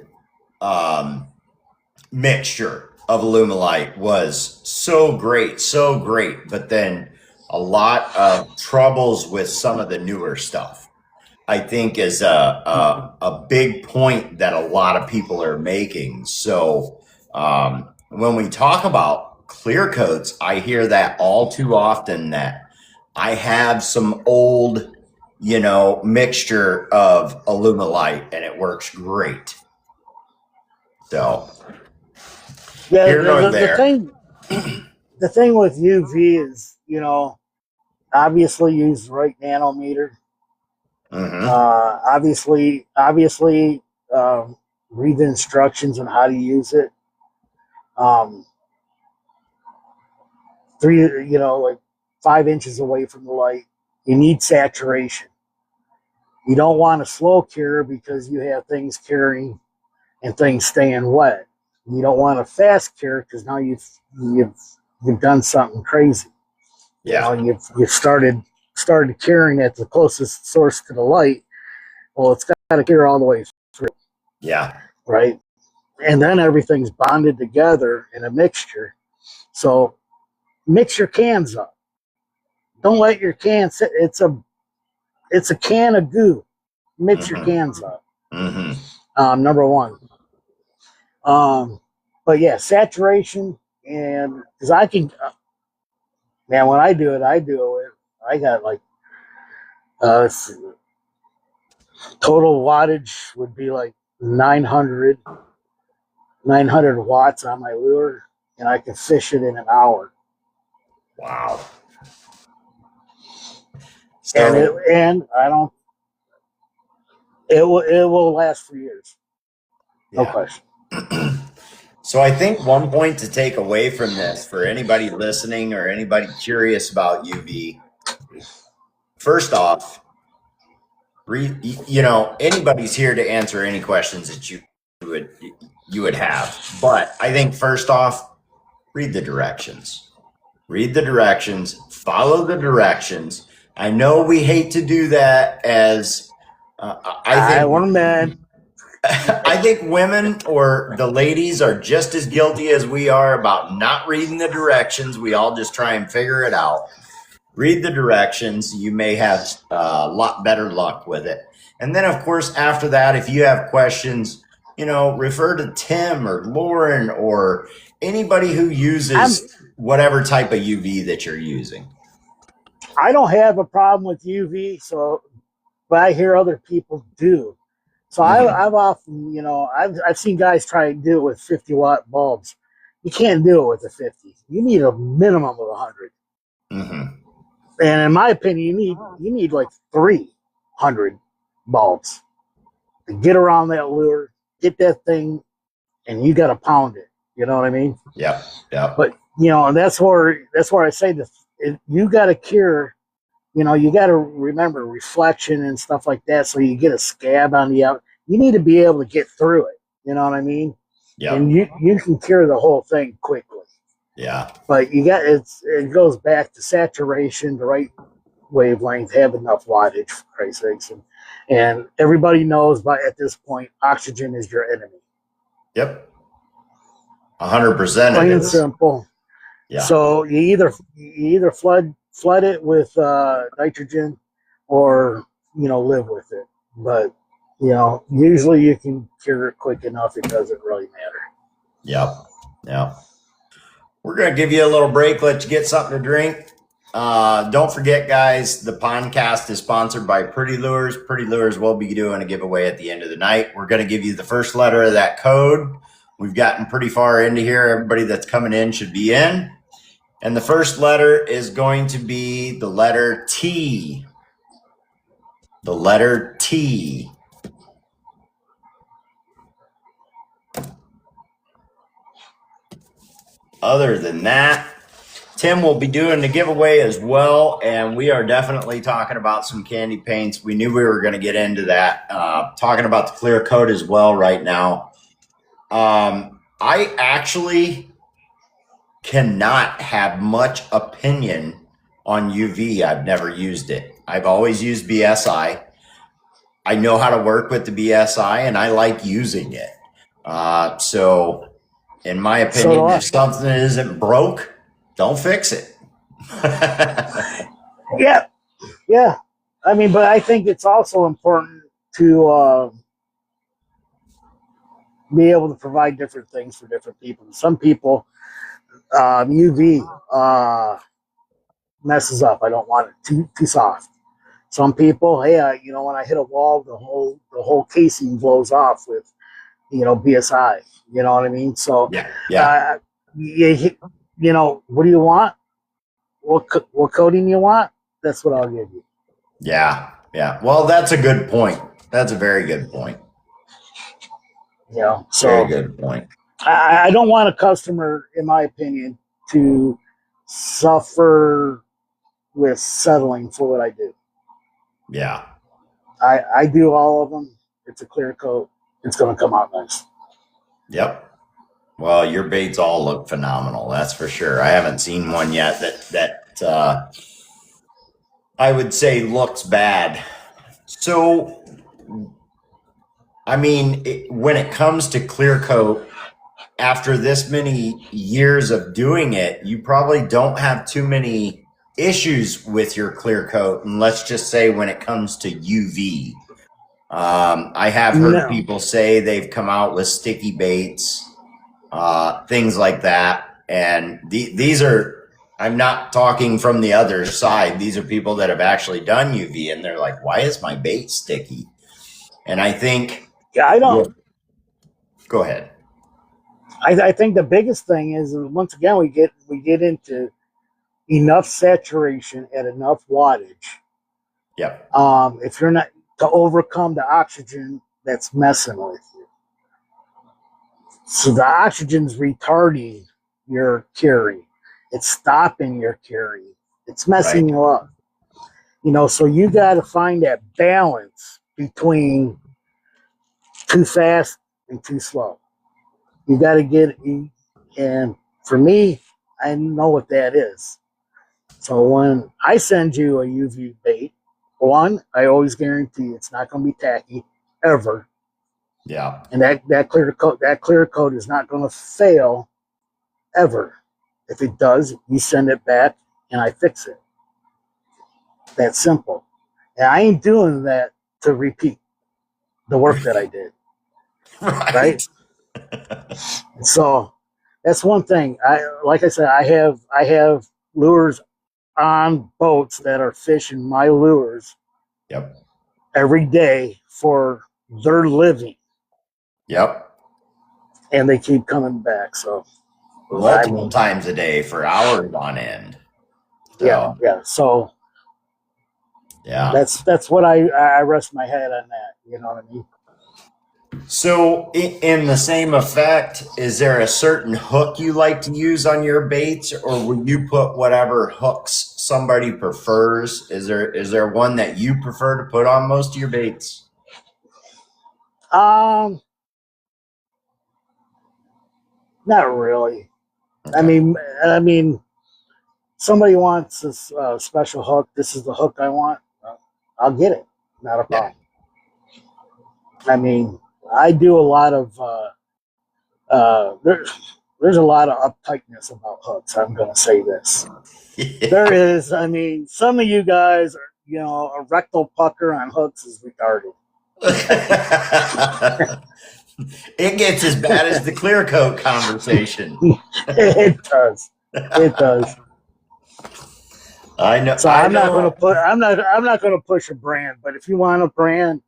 mixture of Alumilite was so great. But then a lot of troubles with some of the newer stuff, I think, is a big point that a lot of people are making. So when we talk about clear coats, I hear that all too often, that I have some old, mixture of Alumilite and it works great. So Yeah, here nor there. the thing with UV is, obviously use the right nanometer. Mm-hmm. Obviously, read the instructions on how to use it. Um, like 5 inches away from the light. You need saturation. You don't want a slow cure because you have things curing and things staying wet. You don't want a fast cure because now you've done something crazy. Yeah. You've started curing at the closest source to the light. Well, it's got to cure all the way through, Yeah. right? And then everything's bonded together in a mixture. So mix your cans up. Don't let your can sit. It's a can of goo. Mix your Mm-hmm. cans up. Mm-hmm. Number one. But yeah, saturation, and because man, when I do it, I got like uh, total wattage would be like 900 watts on my lure, and I can fish it in an hour. Wow. And So I don't. It will last for years. No yeah. question. So I think one point to take away from this for anybody listening or anybody curious about UV, first off, anybody's here to answer any questions that you would have. But I think first off, read the directions. Read the directions, follow the directions. I know we hate to do that, as I think want men. I think women or the ladies are just as guilty as we are about not reading the directions. We all just try and figure it out. Read the directions. You may have a lot better luck with it. And then, of course, after that, if you have questions, refer to Tim or Lauren or anybody who uses whatever type of UV that you're using. I don't have a problem with UV, but I hear other people do. So I've often, I've seen guys try to do it with 50-watt bulbs. You can't do it with a 50. You need a minimum of 100. Mm-hmm. And in my opinion, you need like 300 bulbs to get around that lure, get that thing, and you got to pound it. You know what I mean? Yeah. But and that's where I say this: you got to cure. You got to remember reflection and stuff like that. So you get a scab on the out. You need to be able to get through it. You know what I mean? Yeah. And you can cure the whole thing quickly. Yeah. But it goes back to saturation, the right wavelength, have enough wattage, for Christ's sakes. And everybody knows at this point, oxygen is your enemy. Yep. 100%. Plain and simple. Yeah. So you either flood it with nitrogen, or live with it. But usually you can cure it quick enough. It doesn't really matter. Yep. We're gonna give you a little break, let you get something to drink. Don't forget, guys, the podcast is sponsored by Pretty Lures. Pretty Lures will be doing a giveaway at the end of the night. We're going to give you the first letter of that code. We've gotten pretty far into here. Everybody that's coming in should be in. And the first letter is going to be the letter T. The letter T. Other than that, Tim will be doing the giveaway as well, and we are definitely talking about some candy paints. We knew we were going to get into that. Talking about the clear coat as well right now. I actually cannot have much opinion on UV. I've never used it. I've always used BSI. I know how to work with the BSI, and I like using it. So, in my opinion, if something isn't broke, don't fix it. Yeah. I mean, but I think it's also important to be able to provide different things for different people. Some people, UV messes up. I don't want it too soft. Some people, hey, when I hit a wall, the whole casing blows off with, BSI. You know what I mean? So, yeah. What do you want? What coating you want? That's what I'll give you. Yeah. Well, that's a good point. That's a very good point. So very good point. I don't want a customer, in my opinion, to suffer with settling for what I do. Yeah. I do all of them. It's a clear coat. It's going to come out nice. Yep. Well, your baits all look phenomenal. That's for sure. I haven't seen one yet that I would say looks bad. So, I mean, when it comes to clear coat, after this many years of doing it, you probably don't have too many issues with your clear coat. And let's just say when it comes to UV, I have heard people say they've come out with sticky baits, things like that. And these are, I'm not talking from the other side. These are people that have actually done UV, and they're like, why is my bait sticky? And I think... Yeah, I don't... Go ahead. I think the biggest thing is, once again, we get into enough saturation at enough wattage. Yep. If you're not to overcome the oxygen that's messing with you. So the oxygen's retarding your carry. It's stopping your carry. It's messing you up. So you got to find that balance between too fast and too slow. You got to get, and for me, I know what that is. So when I send you a UV bait, one, I always guarantee it's not going to be tacky ever. Yeah. And that clear coat is not going to fail ever. If it does, you send it back and I fix it. That's simple. And I ain't doing that to repeat the work that I did. Right? So that's one thing. Like I said, I have lures on boats that are fishing my lures. Yep. Every day for their living. Yep. And they keep coming back. So multiple times a day for hours on end. So, yeah. So that's what I rest my head on that. You know what I mean? So in the same effect, is there a certain hook you like to use on your baits, or will you put whatever hooks somebody prefers? Is there one that you prefer to put on most of your baits? Not really. Okay. I mean, somebody wants this special hook. This is the hook I want. I'll get it. Not a problem. Yeah. I mean, I do a lot of there's a lot of uptightness about hooks. I'm going to say this. Yeah. There is. I mean, some of you guys are, a rectal pucker on hooks is retarded. It gets as bad as the clear coat conversation. It does. It does. I know. So I'm not going to push a brand, but if you want a brand,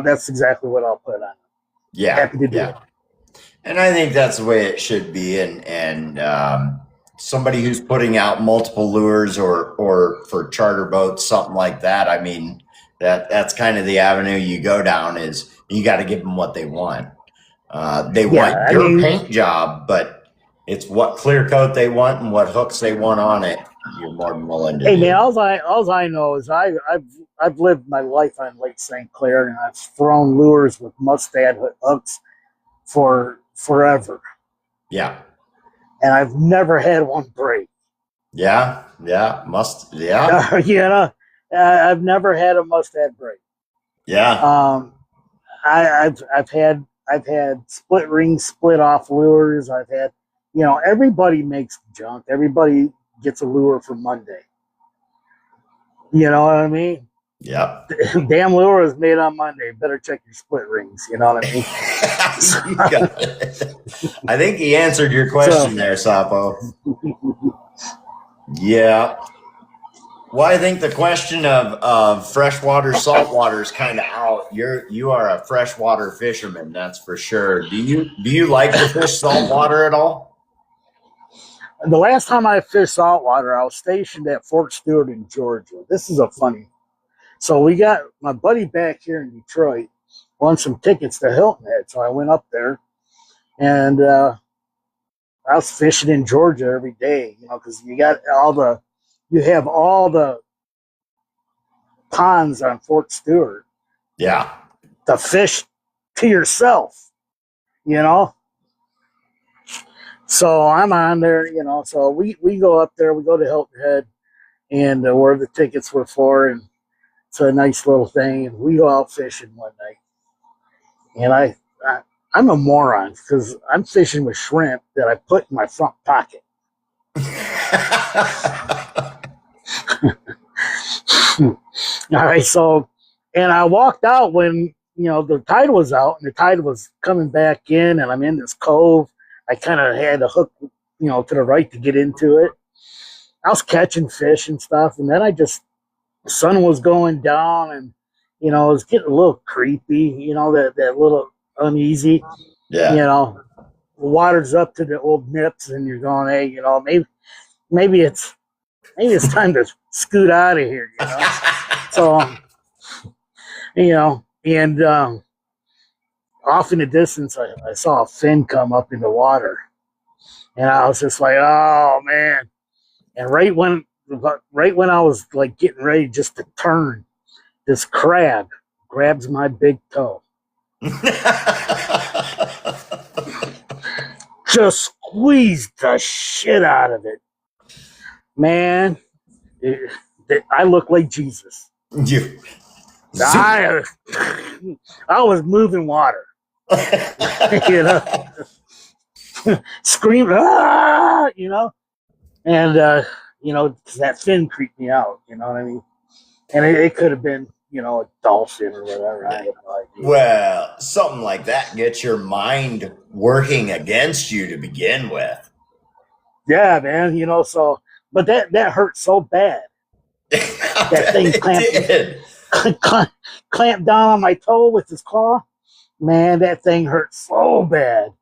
that's exactly what I'll put on it. Yeah. Happy to do it. And I think that's the way it should be. And somebody who's putting out multiple lures or for charter boats, something like that. I mean, that's kind of the avenue you go down, is you got to give them what they want. They want your paint job, but It's what clear coat they want and what hooks they want on it. You're more than willing to Hey do. man, all I know is I've lived my life on Lake St. Clair, and I've thrown lures with mustad hooks for forever, Yeah. and I've never had one break. Yeah. Yeah. You know, I've never had a mustad break. Yeah. I've had split rings, split off lures. I've had, everybody makes junk. Everybody gets a lure for Monday. You know what I mean? Yep. Damn lure is made on Monday. Better check your split rings. You know what I mean? You got it. I think he answered your question there, Sapo. Yeah. Well, I think the question of freshwater, saltwater is kind of out. You are a freshwater fisherman, that's for sure. Do you like to fish saltwater at all? The last time I fished saltwater, I was stationed at Fort Stewart in Georgia. This is a funny. So we got my buddy back here in Detroit won some tickets to Hilton Head. So I went up there, and I was fishing in Georgia every day, because you have all the ponds on Fort Stewart. Yeah. To fish to yourself, So I'm on there, So we go up there, we go to Hilton Head, and where the tickets were for, and it's a nice little thing. And we go out fishing one night, and I'm a moron because I'm fishing with shrimp that I put in my front pocket. All right, so, and I walked out when the tide was out, and the tide was coming back in, and I'm in this cove. I kind of had a hook, to the right to get into it. I was catching fish and stuff, and then the sun was going down, and it was getting a little creepy, that little uneasy. Yeah. The water's up to the old nips, and you're going, hey, maybe it's time to scoot out of here, So, and off in the distance, I saw a fin come up in the water, and I was just like, oh man! And right when I was like getting ready just to turn, this crab grabs my big toe, just squeezed the shit out of it, man. I look like Jesus. I was moving water, screaming, and that fin creeped me out. You know what I mean? And it could have been, a dolphin or whatever. I have no idea. Well, something like that gets your mind working against you to begin with. Yeah, man. So, but that hurt so bad. That thing clamped down on my toe with his claw. Man, that thing hurt so bad.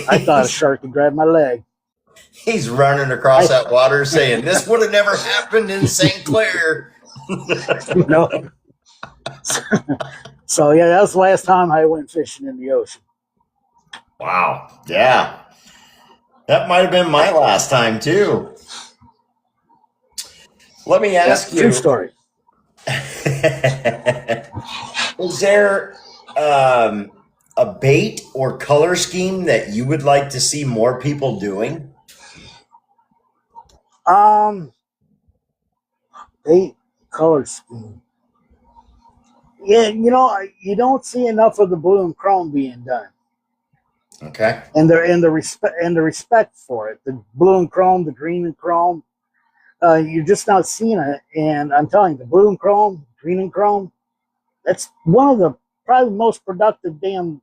I thought a shark had grabbed my leg. He's running across that water saying, this would have never happened in St. Clair. No. So, yeah, that was the last time I went fishing in the ocean. Wow. Yeah. That might have been my last time, too. Let me ask you. True story. Is there a bait or color scheme that you would like to see more people doing? Bait color scheme. Yeah, you don't see enough of the blue and chrome being done. Okay. And the respect for it. The blue and chrome, the green and chrome. You're just not seeing it. And I'm telling you, the blue and chrome, green and chrome, that's one of the probably most productive damn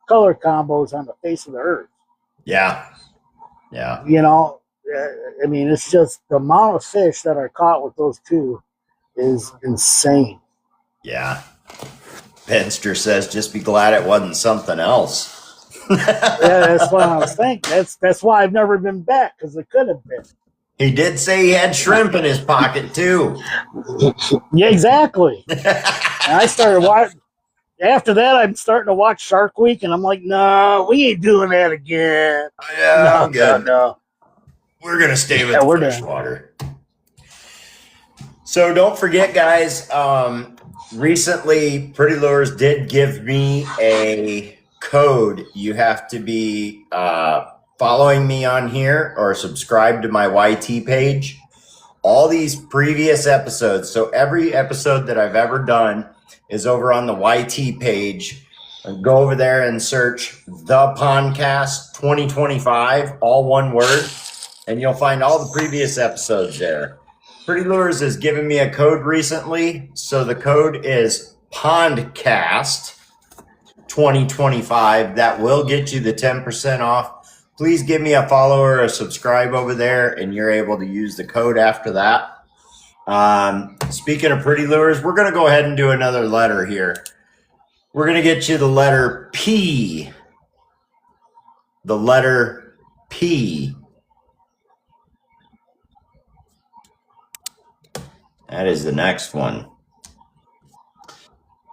color combos on the face of the earth. Yeah. Yeah. I mean, it's just the amount of fish that are caught with those two is insane. Yeah. Penster says, just be glad it wasn't something else. Yeah, that's what I was thinking. That's why I've never been back, because it could have been. He did say he had shrimp in his pocket too. Yeah, exactly. And I started watching. after that, I'm starting to watch Shark Week, and I'm like, no, we ain't doing that again. Yeah, No, I'm good. no. We're going to stay with Yeah, the we're fresh done. water. So don't forget, guys, recently Pretty Lures did give me a code. You have to be following me on here or subscribe to my YT page. All these previous episodes, so every episode that I've ever done is over on the YT page. Go over there and search The Pondcast 2025, all one word, and you'll find all the previous episodes there. Pretty Lures has given me a code recently, so the code is Pondcast 2025. That will get you the 10% off. Please give me a follow or a subscribe over there, and you're able to use the code after that. Speaking of Pretty Lures, we're going to go ahead and do another letter here. We're going to get you the letter P. The letter P. That is the next one.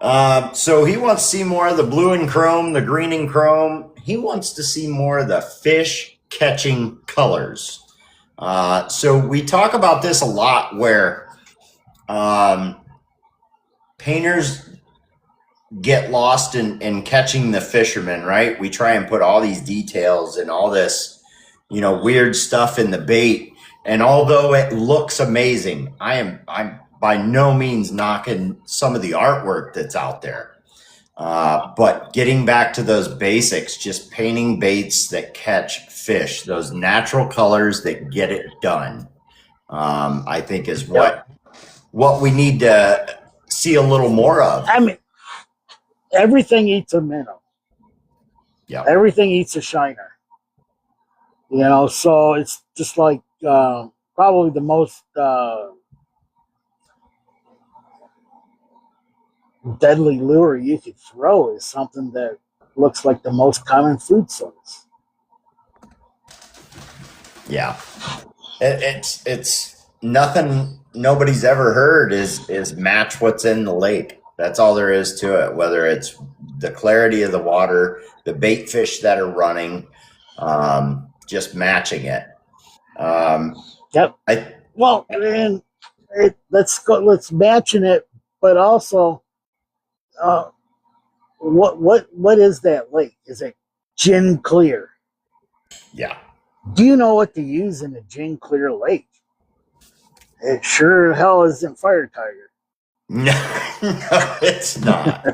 So he wants to see more of the blue and chrome, the green and chrome. He wants to see more of the fish catching colors. So we talk about this a lot where painters get lost in catching the fishermen, right? We try and put all these details and all this, weird stuff in the bait. And although it looks amazing, I'm by no means knocking some of the artwork that's out there. But getting back to those basics, just painting baits that catch fish, those natural colors that get it done, I think is what we need to see a little more of. I mean, everything eats a minnow. Yeah. Everything eats a shiner. So it's just like probably the most deadly lure you could throw is something that looks like the most common food source. Yeah. It's nothing nobody's ever heard is match what's in the lake. That's all there is to it, whether it's the clarity of the water, the bait fish that are running, just matching it. Yep. Let's matching it, but also what is that lake? Is it gin clear? Yeah. Do you know what to use in a gin clear lake? It sure hell isn't Fire Tiger. No, it's not.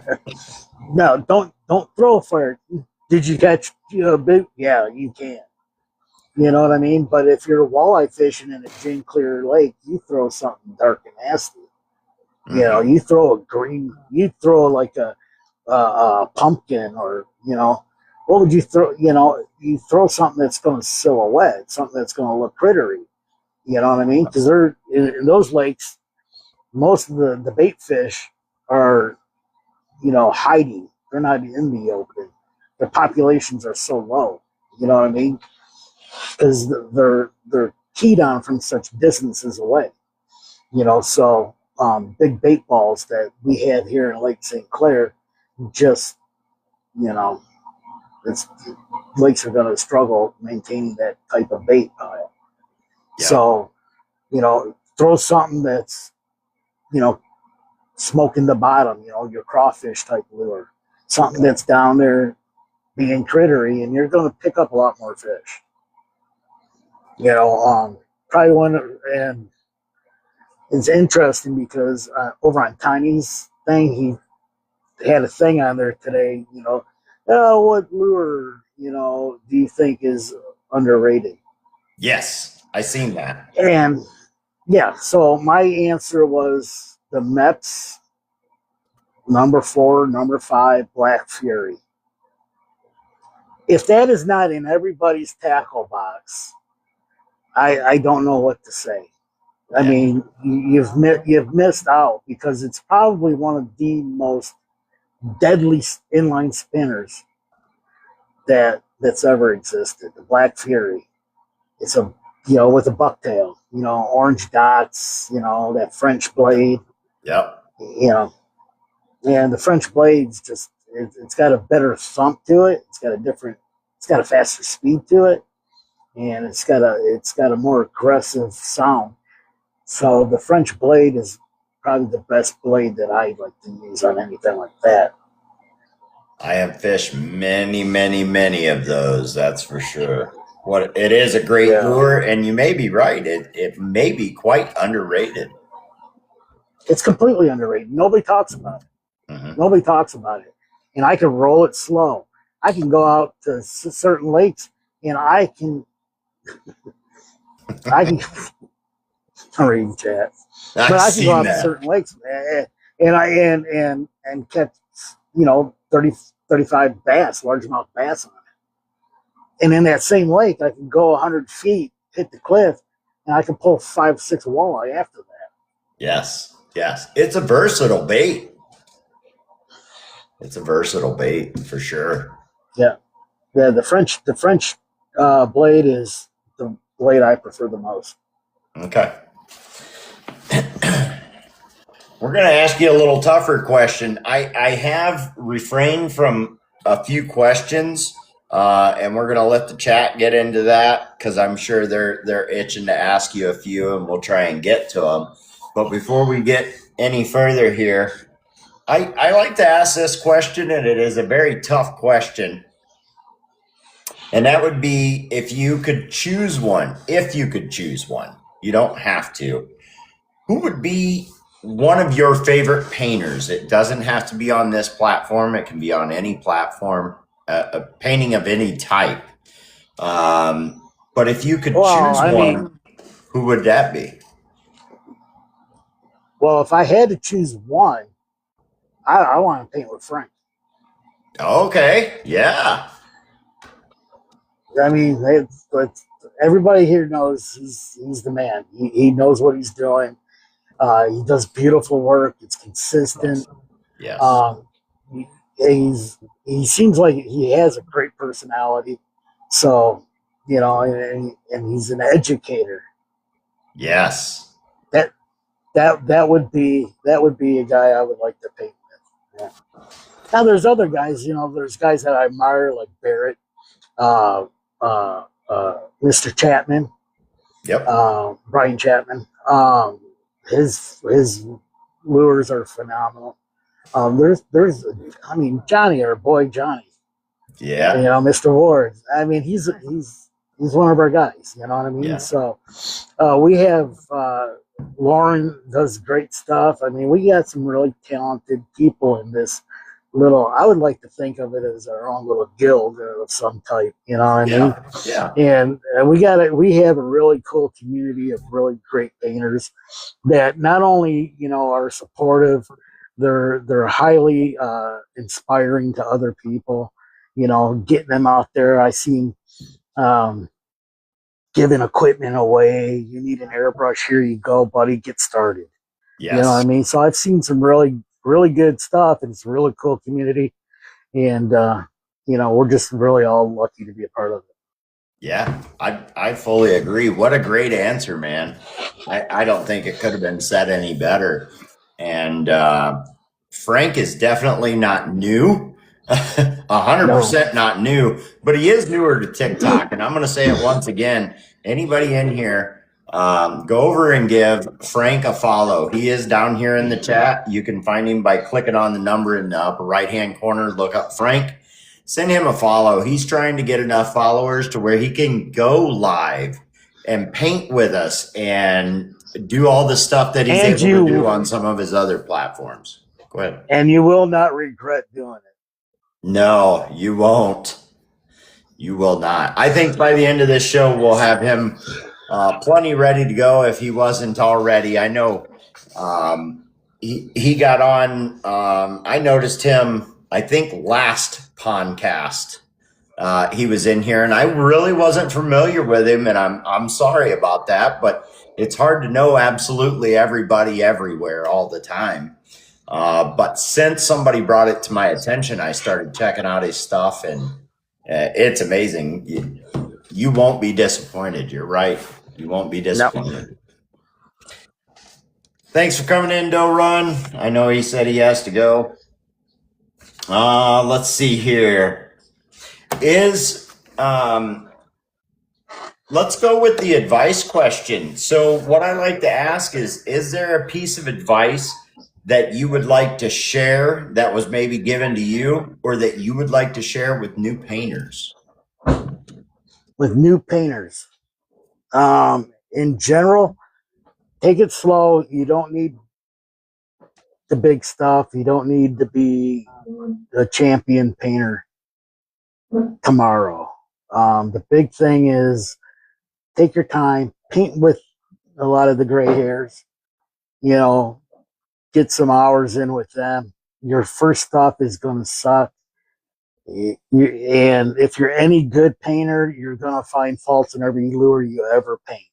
No, don't throw fire. Did you catch a big? Yeah, you can. You know what I mean? But if you're walleye fishing in a gin clear lake, you throw something dark and nasty. Mm-hmm. You throw a green, you throw like a pumpkin, or what would you throw? You throw something that's going to silhouette, something that's going to look crittery. You know what I mean? Because they're in those lakes. Most of the bait fish are, hiding. They're not in the open. The populations are so low. You know what I mean? Because they're keyed on from such distances away. So big bait balls that we had here in Lake St. Clair, just lakes are going to struggle maintaining that type of bait pile. Yeah. So, throw something that's smoking the bottom, your crawfish type lure, something that's down there being crittery, and you're going to pick up a lot more fish. Probably one, and it's interesting because over on Tiny's thing, he had a thing on there today, what lure, do you think is underrated? Yes, I seen that. And yeah, so my answer was the Mepps number 4, number 5, Black Fury. If that is not in everybody's tackle box, I don't know what to say. I mean, you've missed out, because it's probably one of the most deadly inline spinners that's ever existed. The Black Fury. It's a with a bucktail, orange dots, that French blade. Yep. And the French blade's just it's got a better thump to it. It's got a faster speed to it, and it's got a more aggressive sound. So the French blade is probably the best blade that I like to use on anything like that. I have fished many, many, many of those. That's for sure. What it is a great lure, and you may be right. It may be quite underrated. It's completely underrated. Nobody talks about it. Mm-hmm. Nobody talks about it. And I can roll it slow. I can go out to certain lakes, and I can I'm reading chat. But I can go out to certain lakes, and catch 30, 35 bass, largemouth bass on it. And in that same lake, I can go 100 feet, hit the cliff, and I can pull 5, 6 walleye after that. Yes, it's a versatile bait. It's a versatile bait for sure. Yeah, the French blade is the blade I prefer the most. Okay. We're going to ask you a little tougher question. I have refrained from a few questions, and we're going to let the chat get into that because I'm sure they're itching to ask you a few, and we'll try and get to them. But before we get any further here, I like to ask this question, and it is a very tough question. And that would be if you could choose one, you don't have to, who would be one of your favorite painters? It doesn't have to be on this platform. It can be on any platform, a painting of any type. But if you could choose one, who would that be? Well, if I had to choose one, I want to paint with Frank. Okay, yeah. I mean, everybody here knows he's the man. He knows what he's doing. He does beautiful work. It's consistent. Yes. He seems like he has a great personality. So, and he's an educator. Yes. That would be a guy I would like to paint with. Yeah. Now there's other guys, there's guys that I admire like Barrett, Mr. Chapman. Yep. Brian Chapman. His lures are phenomenal. There's Johnny, our boy Johnny. Yeah. Mr. Ward. I mean, he's one of our guys. You know what I mean? Yeah. So we have Lauren does great stuff. I mean, we got some really talented people in this I would like to think of it as our own little guild of some type. You know what I mean? Yeah. And we have a really cool community of really great painters that not only are supportive, they're highly inspiring to other people. Getting them out there. I seen giving equipment away. You need an airbrush, here you go, buddy, get started. Yes. You know what I mean? So I've seen some really, really good stuff, and it's a really cool community. And, we're just really all lucky to be a part of it. Yeah, I fully agree. What a great answer, man. I don't think it could have been said any better. And Frank is definitely not new. 100% not new, but he is newer to TikTok. And I'm going to say it once again. Anybody in here, go over and give Frank a follow. He is down here in the chat. You can find him by clicking on the number in the upper right-hand corner. Look up Frank. Send him a follow. He's trying to get enough followers to where he can go live and paint with us and do all the stuff that he's able to do on some of his other platforms. Go ahead. And you will not regret doing it. No, you won't. You will not. I think by the end of this show, we'll have him plenty ready to go if he wasn't already. I know he got on. I noticed him, I think, last podcast. He was in here, and I really wasn't familiar with him, and I'm sorry about that, but it's hard to know absolutely everybody everywhere all the time. But since somebody brought it to my attention, I started checking out his stuff, and it's amazing. You won't be disappointed. You're right. You won't be disappointed. Nope. Thanks for coming in, Doe Run. I know he said he has to go. Let's see here. Is let's go with the advice question. So what I like to ask is there a piece of advice that you would like to share that was maybe given to you or that you would like to share with new painters? With new painters, in general, take it slow. You don't need the big stuff. You don't need to be a champion painter tomorrow. The big thing is take your time, paint with a lot of the gray hairs, you know, get some hours in with them. Your first stuff is going to suck. And if you're any good painter, you're going to find faults in every lure you ever paint.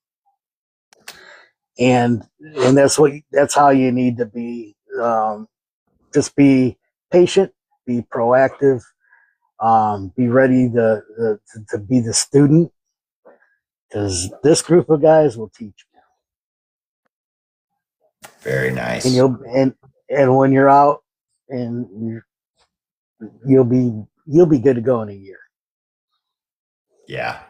And that's how you need to be. Just be patient, be proactive, be ready to be the student, because this group of guys will teach you. Very nice. And when you're out, and you'll be good to go in a year. Yeah.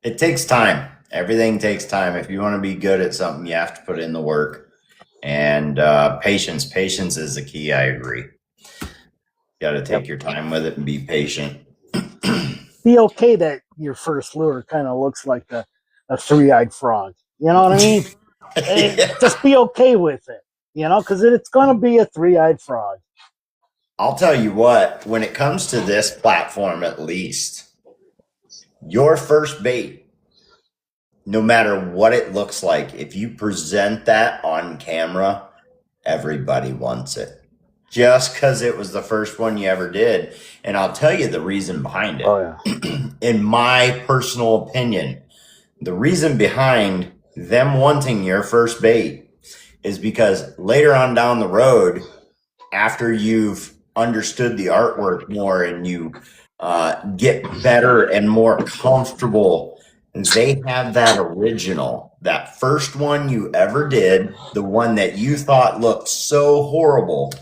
It takes time. Everything takes time. If you want to be good at something, you have to put in the work. And patience is the key. I agree. You got to take your time with it and be patient. Be okay that your first lure kind of looks like a three-eyed frog. You know what I mean? Yeah. Just be okay with it, because it's going to be a three-eyed frog. I'll tell you what, when it comes to this platform, at least, your first bait, no matter what it looks like, if you present that on camera, everybody wants it. Just because it was the first one you ever did. And I'll tell you the reason behind it. Oh, yeah. In my personal opinion, the reason behind them wanting your first bait is because later on down the road, after you've understood the artwork more and you get better and more comfortable, they have that original, that first one you ever did, the one that you thought looked so horrible.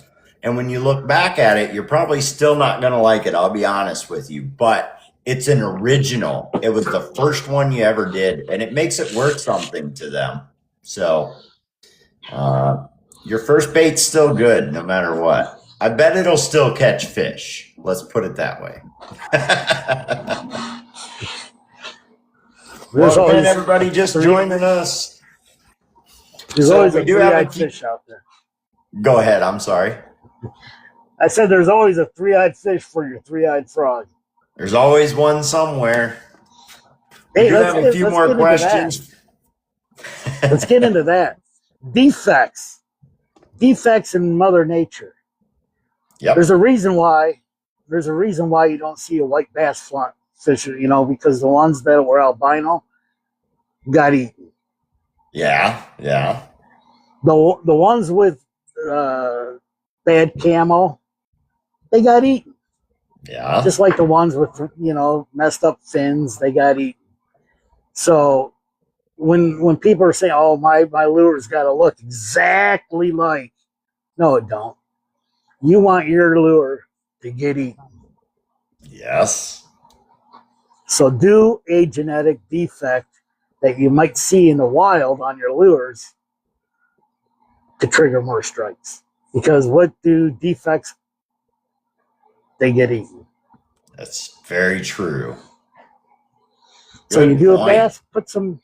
And when you look back at it, you're probably still not going to like it. I'll be honest with you, but it's an original. It was the first one you ever did, and it makes it worth something to them. So your first bait's still good no matter what. I bet it'll still catch fish. Let's put it that way. Well, again, everybody just joining us. There's always a three-eyed fish out there. Go ahead. I'm sorry. I said there's always a three-eyed fish for your three-eyed frog. There's always one somewhere. Hey, let's have a few more questions. Let's get into that. Defects in Mother Nature. Yep. There's a reason why you don't see a white bass fish, because the ones that were albino got eaten. Yeah. The ones with bad camo, they got eaten. Yeah. Just like the ones with messed up fins, they got eaten. So when people are saying, "Oh, my lure's got to look exactly like," no, it don't. You want your lure to get eaten. Yes. So do a genetic defect that you might see in the wild on your lures to trigger more strikes. Because what do defects? They get eaten. That's very true. So you do a bass, put some,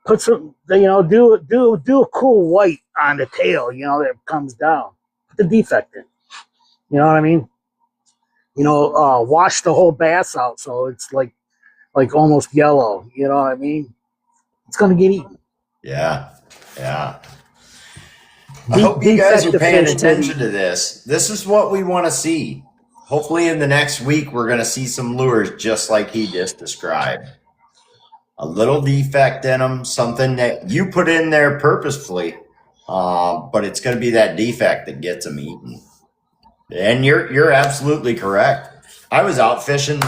do a cool white on the tail, that comes down. Put the defect in. You know what I mean? Wash the whole bass out so it's like almost yellow. You know what I mean? It's gonna get eaten. Yeah. I hope you guys are paying attention to this. This is what we want to see. Hopefully in the next week, we're going to see some lures just like he just described. A little defect in them, something that you put in there purposefully, but it's going to be that defect that gets them eaten. And you're absolutely correct. I was out fishing.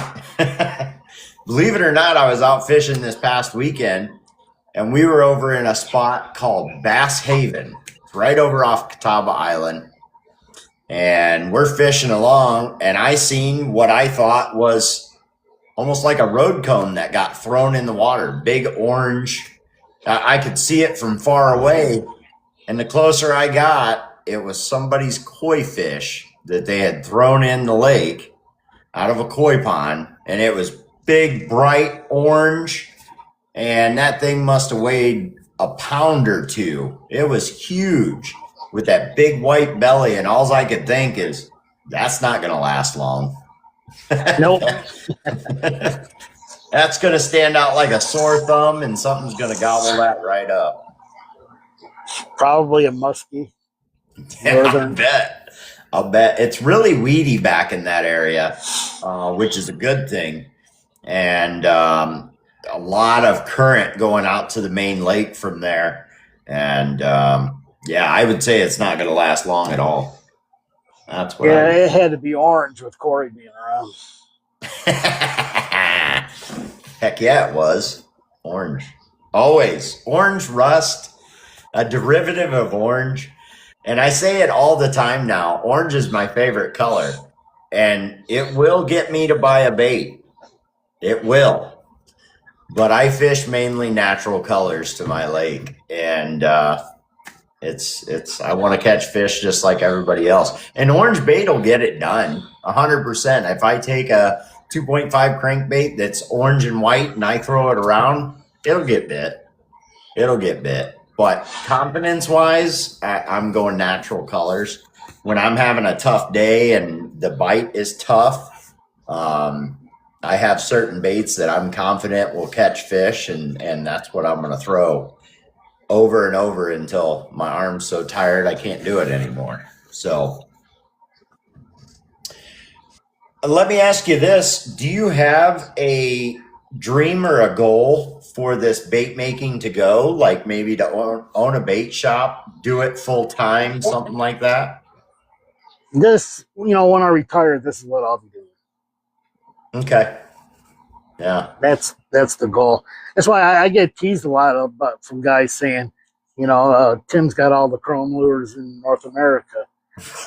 Believe it or not, I was out fishing this past weekend, and we were over in a spot called Bass Haven, right over off Catawba Island. and we're fishing along, and I seen what I thought was almost like a road cone that got thrown in the water. Big orange. I could see it from far away, and the closer I got, it was somebody's koi fish that they had thrown in the lake out of a koi pond, and it was big, bright orange, and that thing must have weighed a pound or two. It was huge with that big white belly, and all I could think is, that's not going to last long. Nope. That's going to stand out like a sore thumb, and something's going to gobble that right up. Probably a muskie. I'll bet. It's really weedy back in that area, which is a good thing. And a lot of current going out to the main lake from there. And yeah, I would say it's not going to last long at all. That's what it had to be orange with Corey being around. Heck yeah, it was. Orange. Always. Orange rust, a derivative of orange. And I say it all the time now. Orange is my favorite color. And it will get me to buy a bait. It will. But I fish mainly natural colors to my lake. And it's I want to catch fish just like everybody else. And orange bait will get it done 100%. If I take a 2.5 crankbait that's orange and white and I throw it around, it'll get bit. But confidence wise, I'm going natural colors. When I'm having a tough day and the bite is tough, I have certain baits that I'm confident will catch fish, and that's what I'm going to throw over and over until my arm's so tired I can't do it anymore. So let me ask you this. Do you have a dream or a goal for this bait making to go? Like maybe to own a bait shop, do it full time, something like that? This, when I retire, this is what I'll be doing. Okay. Yeah. That's the goal. That's why I get teased a lot from guys saying, Tim's got all the chrome lures in North America.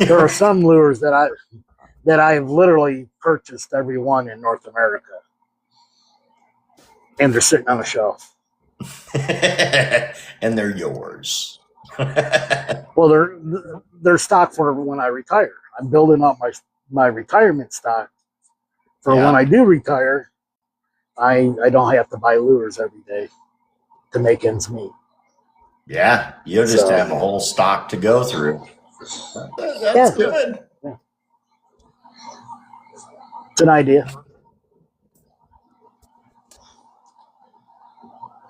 There are some lures that I've literally purchased every one in North America, and they're sitting on the shelf. And they're yours. Well, they're stock for when I retire. I'm building up my retirement stock for when I do retire. I don't have to buy lures every day to make ends meet. Yeah, you'll just have a whole stock to go through. That's good. Yeah. It's an idea.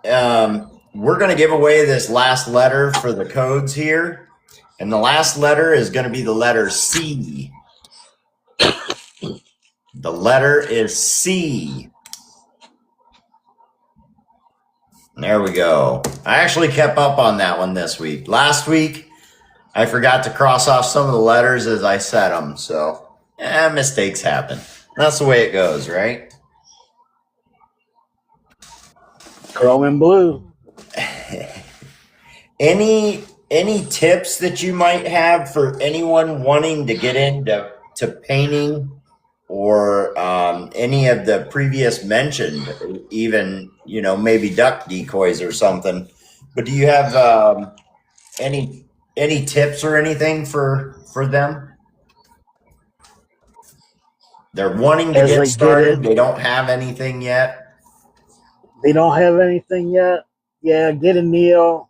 We're going to give away this last letter for the codes here. And the last letter is going to be the letter C. The letter is C. There we go. I actually kept up on that one this week. Last week, I forgot to cross off some of the letters as I said them. So, mistakes happen. That's the way it goes, right? Chrome and blue. Any tips that you might have for anyone wanting to get into painting, or any of the previous mentioned, even maybe duck decoys or something? But do you have any tips or anything for them? They're wanting to get started. They don't have anything yet. Yeah, get a Neo.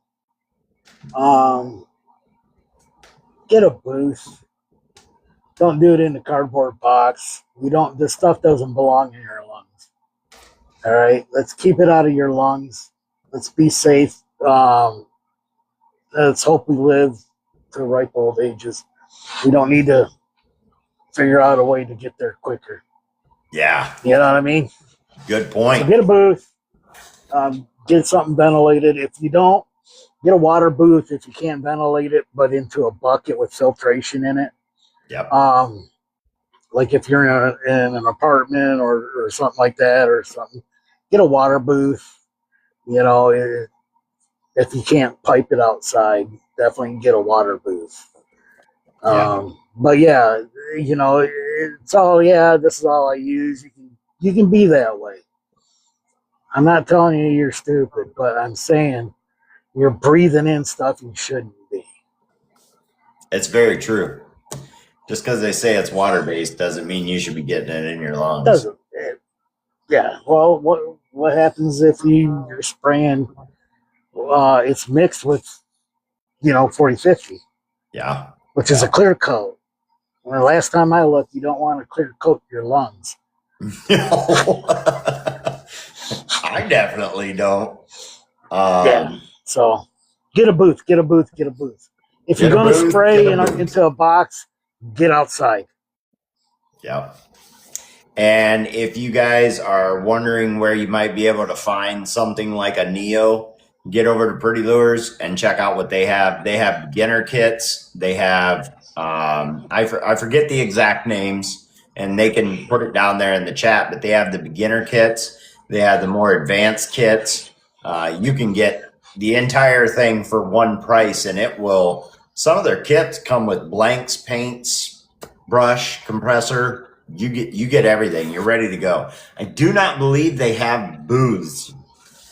Get a booth. Don't do it in the cardboard box. This stuff doesn't belong in your lungs. All right, let's keep it out of your lungs. Let's be safe. Let's hope we live to ripe old ages. We don't need to figure out a way to get there quicker. Yeah. You know what I mean? Good point. So get a booth. Get something ventilated. If you don't, get a water booth if you can't ventilate it, but into a bucket with filtration in it. Yep. Like if you're in an apartment or something like that or something, get a water booth. If you can't pipe it outside, definitely get a water booth. But yeah, it's all, yeah, this is all I use. You can be that way. I'm not telling you you're stupid, but I'm saying you're breathing in stuff you shouldn't be. It's very true. Just because they say it's water based doesn't mean you should be getting it in your lungs. Doesn't it? Yeah. Well, what happens if you're spraying? It's mixed with 40/50, Yeah. which is a clear coat. When the last time I looked, you don't want to clear coat your lungs. I definitely don't. Yeah. So get a booth. If you're going to spray into a box, get outside. Yep. And if you guys are wondering where you might be able to find something like a Neo, get over to Pretty Lures and check out what they have. They have beginner kits. They have, I forget the exact names, and they can put it down there in the chat, but they have the beginner kits. They have the more advanced kits. You can get the entire thing for one price, and some of their kits come with blanks, paints, brush, compressor. You get everything. You're ready to go. I do not believe they have booths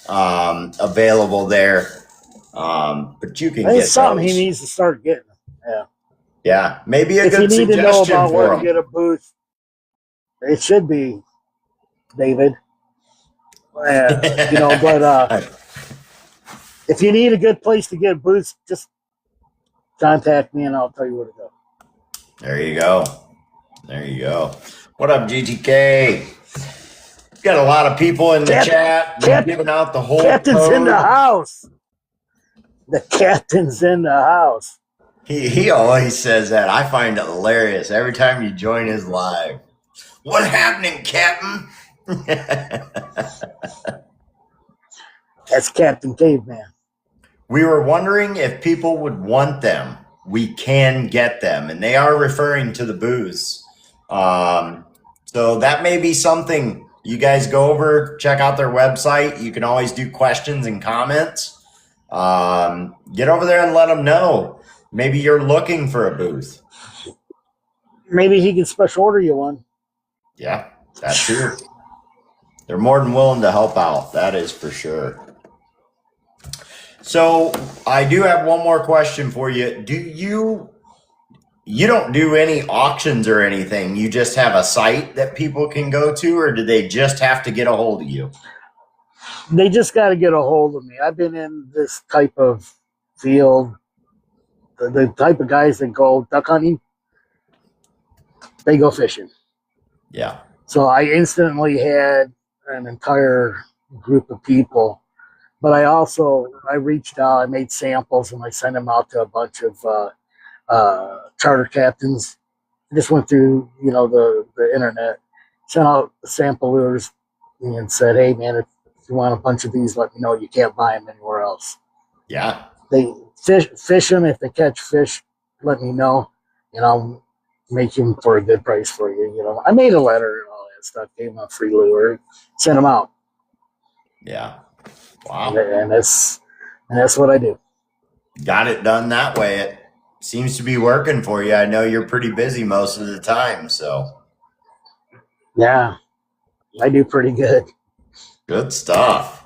available there, but you can get something those. he needs to start getting. Yeah, maybe if good you need to know about where him. to get a booth, it should be David. But if you need a good place to get booths, just contact me and I'll tell you where to go. There you go. What up, GTK? Got a lot of people in the chat giving out the whole Captain's code. in the house. The captain's in the house. He always says that. I find it hilarious every time you join his live. What happening, Captain? That's Captain Caveman. We were wondering if people would want them. We can get them, and they are referring to the booths. So that may be something. You guys go over, check out their website. You can always do questions and comments. Get over there and let them know. Maybe you're looking for a booth. Maybe he can special order you one. Yeah, that's true. They're more than willing to help out. That is for sure. So I do have one more question for you. You don't do any auctions or anything. You just have a site that people can go to, or do they just have to get a hold of you? They just got to get a hold of me. I've been in this type of field. The type of guys that go duck hunting, they go fishing. Yeah. So I instantly had an entire group of people. But I reached out, I made samples, and I sent them out to a bunch of charter captains. I just went through, the internet, sent out sample lures, and said, "Hey, man, if you want a bunch of these, let me know. You can't buy them anywhere else." Yeah. They fish them. If they catch fish, let me know, and I'll make them for a good price for you. I made a letter and all that stuff, gave them a free lure, sent them out. Yeah. Wow. And that's what I do. Got it done that way. It seems to be working for you. I know you're pretty busy most of the time, so. Yeah, I do pretty good. Good stuff.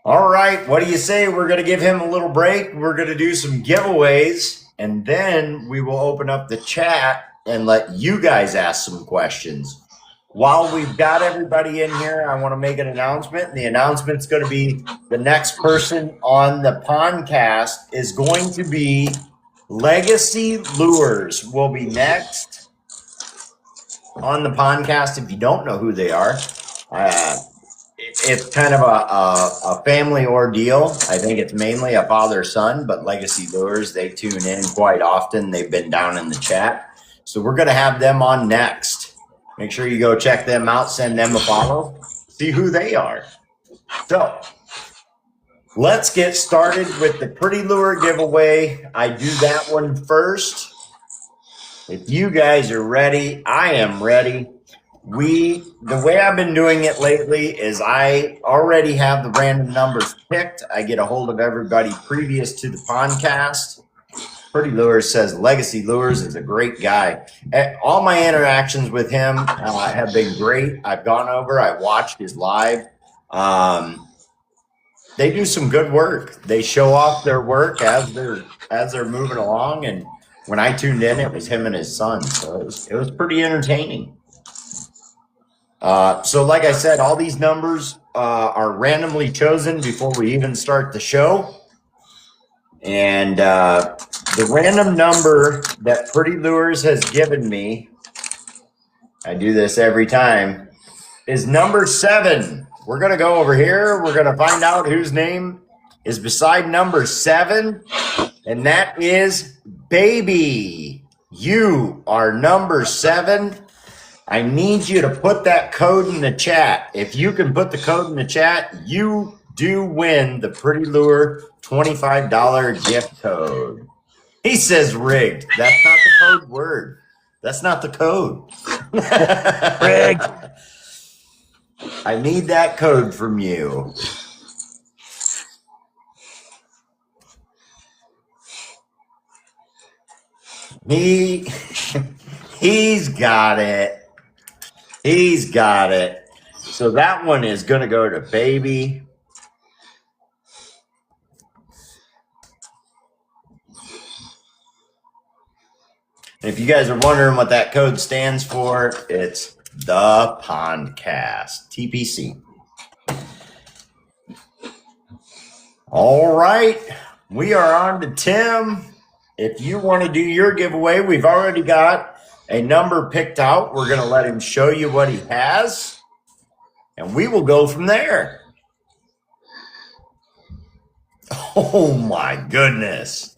All right. What do you say? We're going to give him a little break. We're going to do some giveaways, and then we will open up the chat and let you guys ask some questions. While we've got everybody in here, I want to make an announcement. The announcement's going to be the next person on the podcast is going to be Legacy Lures will be next on the podcast. If you don't know who they are, it's kind of a family ordeal. I think it's mainly a father-son, but Legacy Lures, they tune in quite often. They've been down in the chat. So we're going to have them on next. Make sure you go check them out, send them a follow, see who they are. So let's get started with the Pretty Lure giveaway. I do that one first. If you guys are ready, I am ready. The way I've been doing it lately is I already have the random numbers picked. I get a hold of everybody previous to the podcast. Pretty Lures says Legacy Lures is a great guy. All my interactions with him have been great. I've gone over, I watched his live. They do some good work. They show off their work as they're moving along. And when I tuned in, it was him and his son, so it was pretty entertaining. So, like I said, all these numbers are randomly chosen before we even start the show. And the random number that Pretty Lures has given me, I do this every time, is number 7. We're going to go over here. We're going to find out whose name is beside number 7. And that is Baby. You are number 7. I need you to put that code in the chat. If you can put the code in the chat, you do win the Pretty Lure $25 gift code. He says rigged. That's not the code word. That's not the code. Rigged. I need that code from you. He's got it. He's got it. So that one is going to go to Baby. And if you guys are wondering what that code stands for, it's the Pondcast, TPC. All right. We are on to Tim. If you want to do your giveaway, we've already got a number picked out. We're going to let him show you what he has, and we will go from there. Oh my goodness.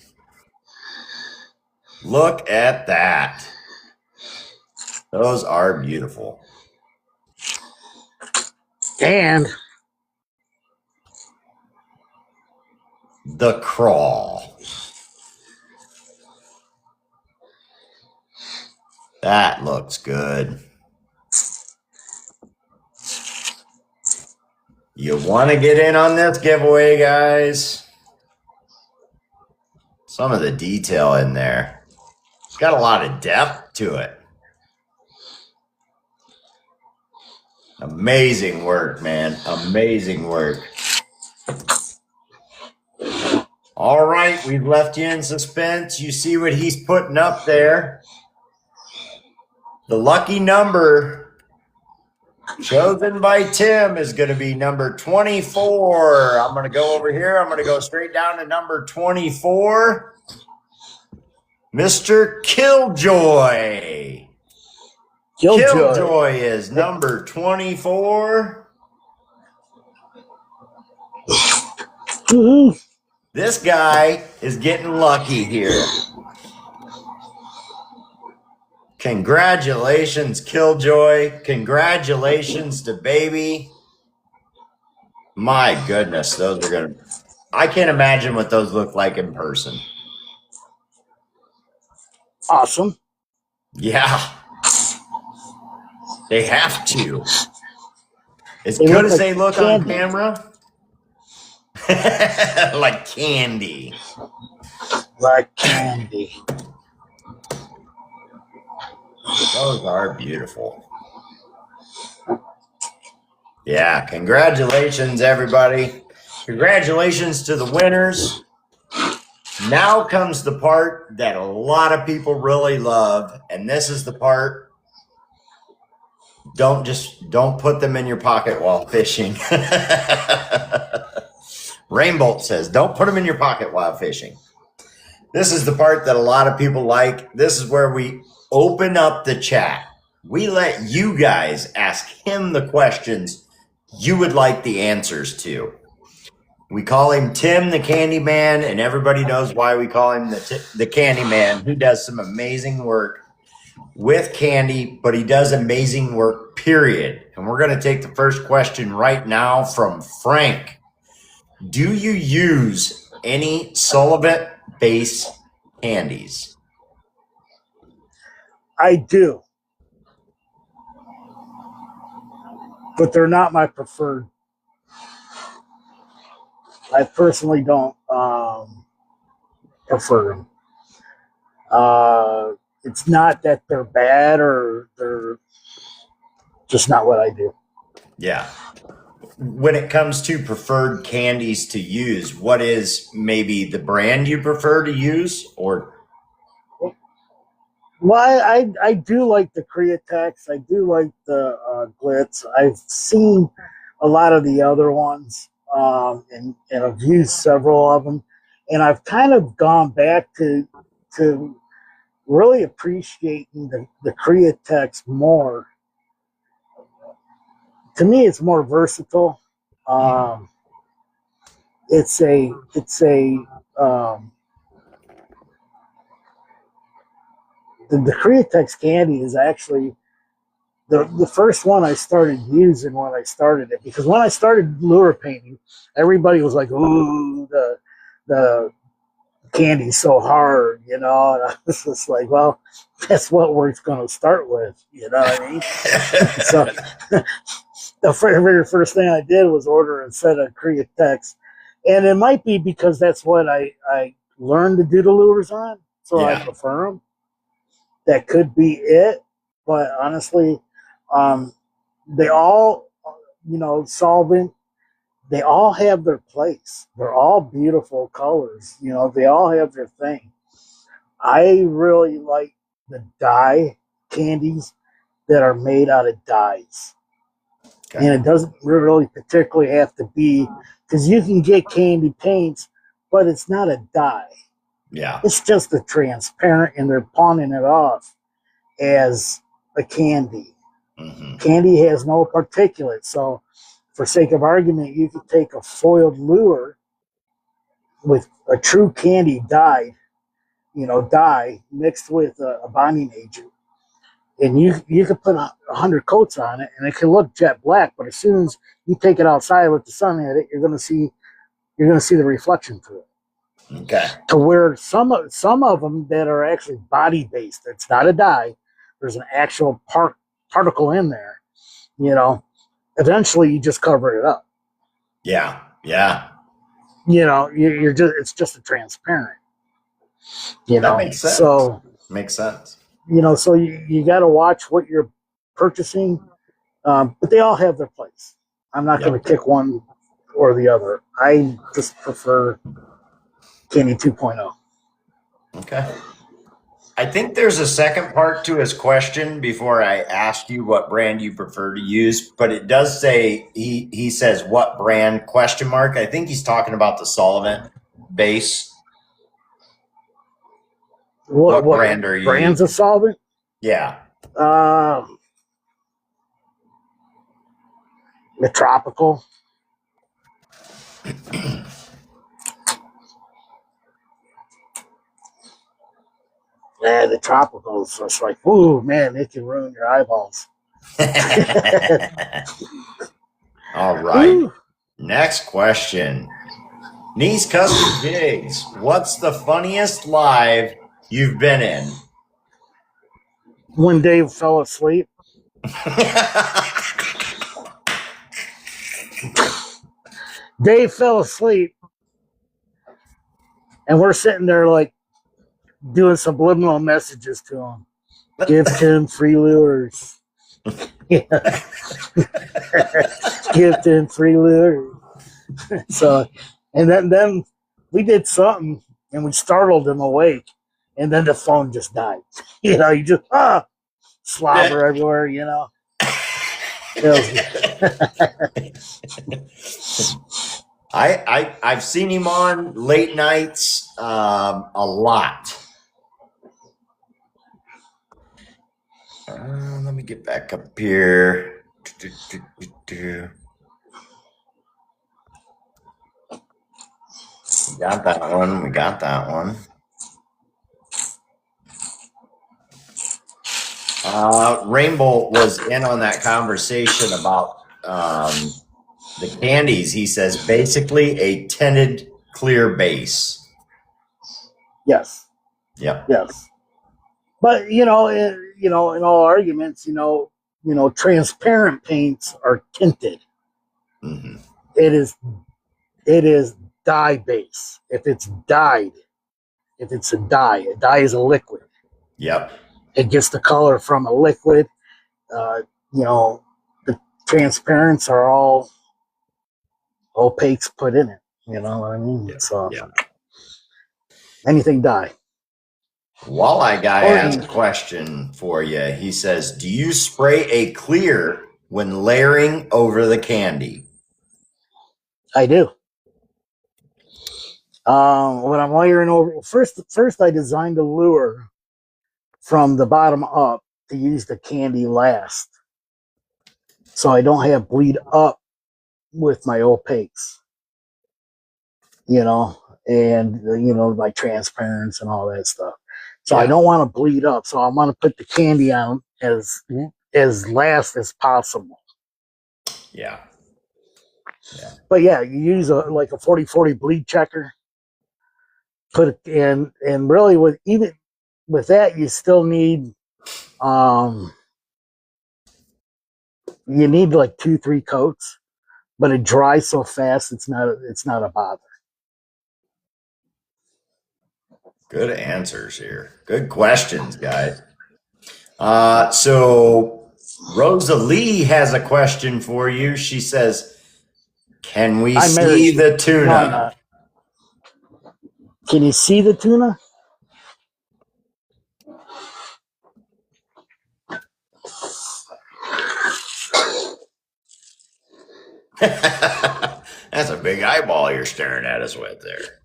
Look at that. Those are beautiful. And the crawl. That looks good. You want to get in on this giveaway, guys? Some of the detail in there. It's got a lot of depth to it. Amazing work, man. Amazing work. All right, we've left you in suspense. You see what he's putting up there. The lucky number chosen by Tim is going to be number 24. I'm going to go over here. I'm going to go straight down to number 24. Mr. Killjoy. Killjoy is number 24. This guy is getting lucky here. Congratulations, Killjoy. Congratulations to Baby. My goodness, those are going to... I can't imagine what those look like in person. Awesome. Yeah. They have to. As good as they look on camera. Like candy. Like candy. Those are beautiful. Yeah, congratulations, everybody. Congratulations to the winners. Now comes the part that a lot of people really love, and this is the part. Don't put them in your pocket while fishing. Rainbolt says, don't put them in your pocket while fishing. This is the part that a lot of people like. This is where we open up the chat. We let you guys ask him the questions you would like the answers to. We call him Tim the Candyman, and everybody knows why we call him the Candyman, who does some amazing work with candy, but he does amazing work, period. And we're going to take the first question right now from Frank. Do you use any solvent-based candies? I do. But they're not my preferred. I personally don't prefer them. It's not that they're bad or they're just not what I do. Yeah. When it comes to preferred candies to use, what is maybe the brand you prefer to use? Or Well, I do like the Createx. I do like the Glitz. I've seen a lot of the other ones, and I've used several of them, and I've kind of gone back to really appreciating the Createx more. To me, it's more versatile. Um, it's a the Createx candy is actually the first one I started using when I started it, because when I started lure painting, everybody was like, "Ooh, the candy's so hard," you know. And I was just like, "Well, that's what we're going to start with," you know what I mean? So the very first thing I did was order a set of Createx, and it might be because that's what I learned to do the lures on, so I yeah, prefer them. That could be it, but honestly, um, they all, solvent. They all have their place. They're all beautiful colors. You know, they all have their thing. I really like the dye candies that are made out of dyes, and okay, it doesn't really particularly have to be, because you can get candy paints, but it's not a dye. yeah, It's just a transparent, and they're pawning it off as a candy. hmm, Candy has no particulate, so for sake of argument, you could take a foiled lure with a true candy dye mixed with a bonding agent, and you could put 100 coats on it, and it can look jet black. But as soon as you take it outside, let the sun hit it, you're gonna see the reflection to it. okay, To where some of them that are actually body based, it's not a dye. There's an actual particle in there. You know, eventually you just cover it up. yeah, yeah. You're just it's just a transparent. That makes sense. So Makes sense. so you got to watch what you're purchasing, but they all have their place. I'm not going Yep. to kick one or the other. I just prefer Candy 2.0. Okay. I think there's a second part to his question before I ask you what brand you prefer to use, but it does say he says what brand question mark. I think he's talking about the solvent base. What What brand are you brands of using? solvent? Yeah. Uh, the tropical. Yeah, the tropicals. It's like, ooh, man, it can ruin your eyeballs. All right. Ooh, Next question. Niece Custom Jigs. What's the funniest live you've been in? when Dave fell asleep. Dave fell asleep, and we're sitting there like doing subliminal messages to him. Give Tim free lures. Yeah. Give Tim free lures. So, and then we did something, and we startled him awake, and then the phone just died. You just slobber everywhere. I've seen him on late nights a lot. Let me get back up here. We got that one. We got that one. Rainbow was in on that conversation about the candies. He says basically a tinted clear base. Yes, Yep. yes. But in all arguments, transparent paints are tinted. Mm-hmm. It is dye base. If it's dyed, if it's a dye is a liquid. Yep. It gets the color from a liquid. You know, the transparents are all opaques put in it. You know what I mean? Yeah. So Yeah. anything dye. Walleye guy Or has a ink. question for you. He says, "Do you spray a clear when layering over the candy?" I do. When I'm layering over, first I designed a lure from the bottom up to use the candy last, so I don't have bleed up with my opaques. You know, and you know, my transparents and all that stuff. So I Yeah. don't want to bleed up. So I want to put the candy on as last as possible. Yeah. Yeah. But yeah, you use a 40/40 bleed checker. Put it in, and really even with that, you still need you need like 2-3 coats, but it dries so fast it's not a bother. Good answers here. Good questions, guys. So Rosalie has a question for you. She says, "Can we I'm married. see the No, I'm tuna?" not. Can you see the tuna? That's a big eyeball you're staring at us with there.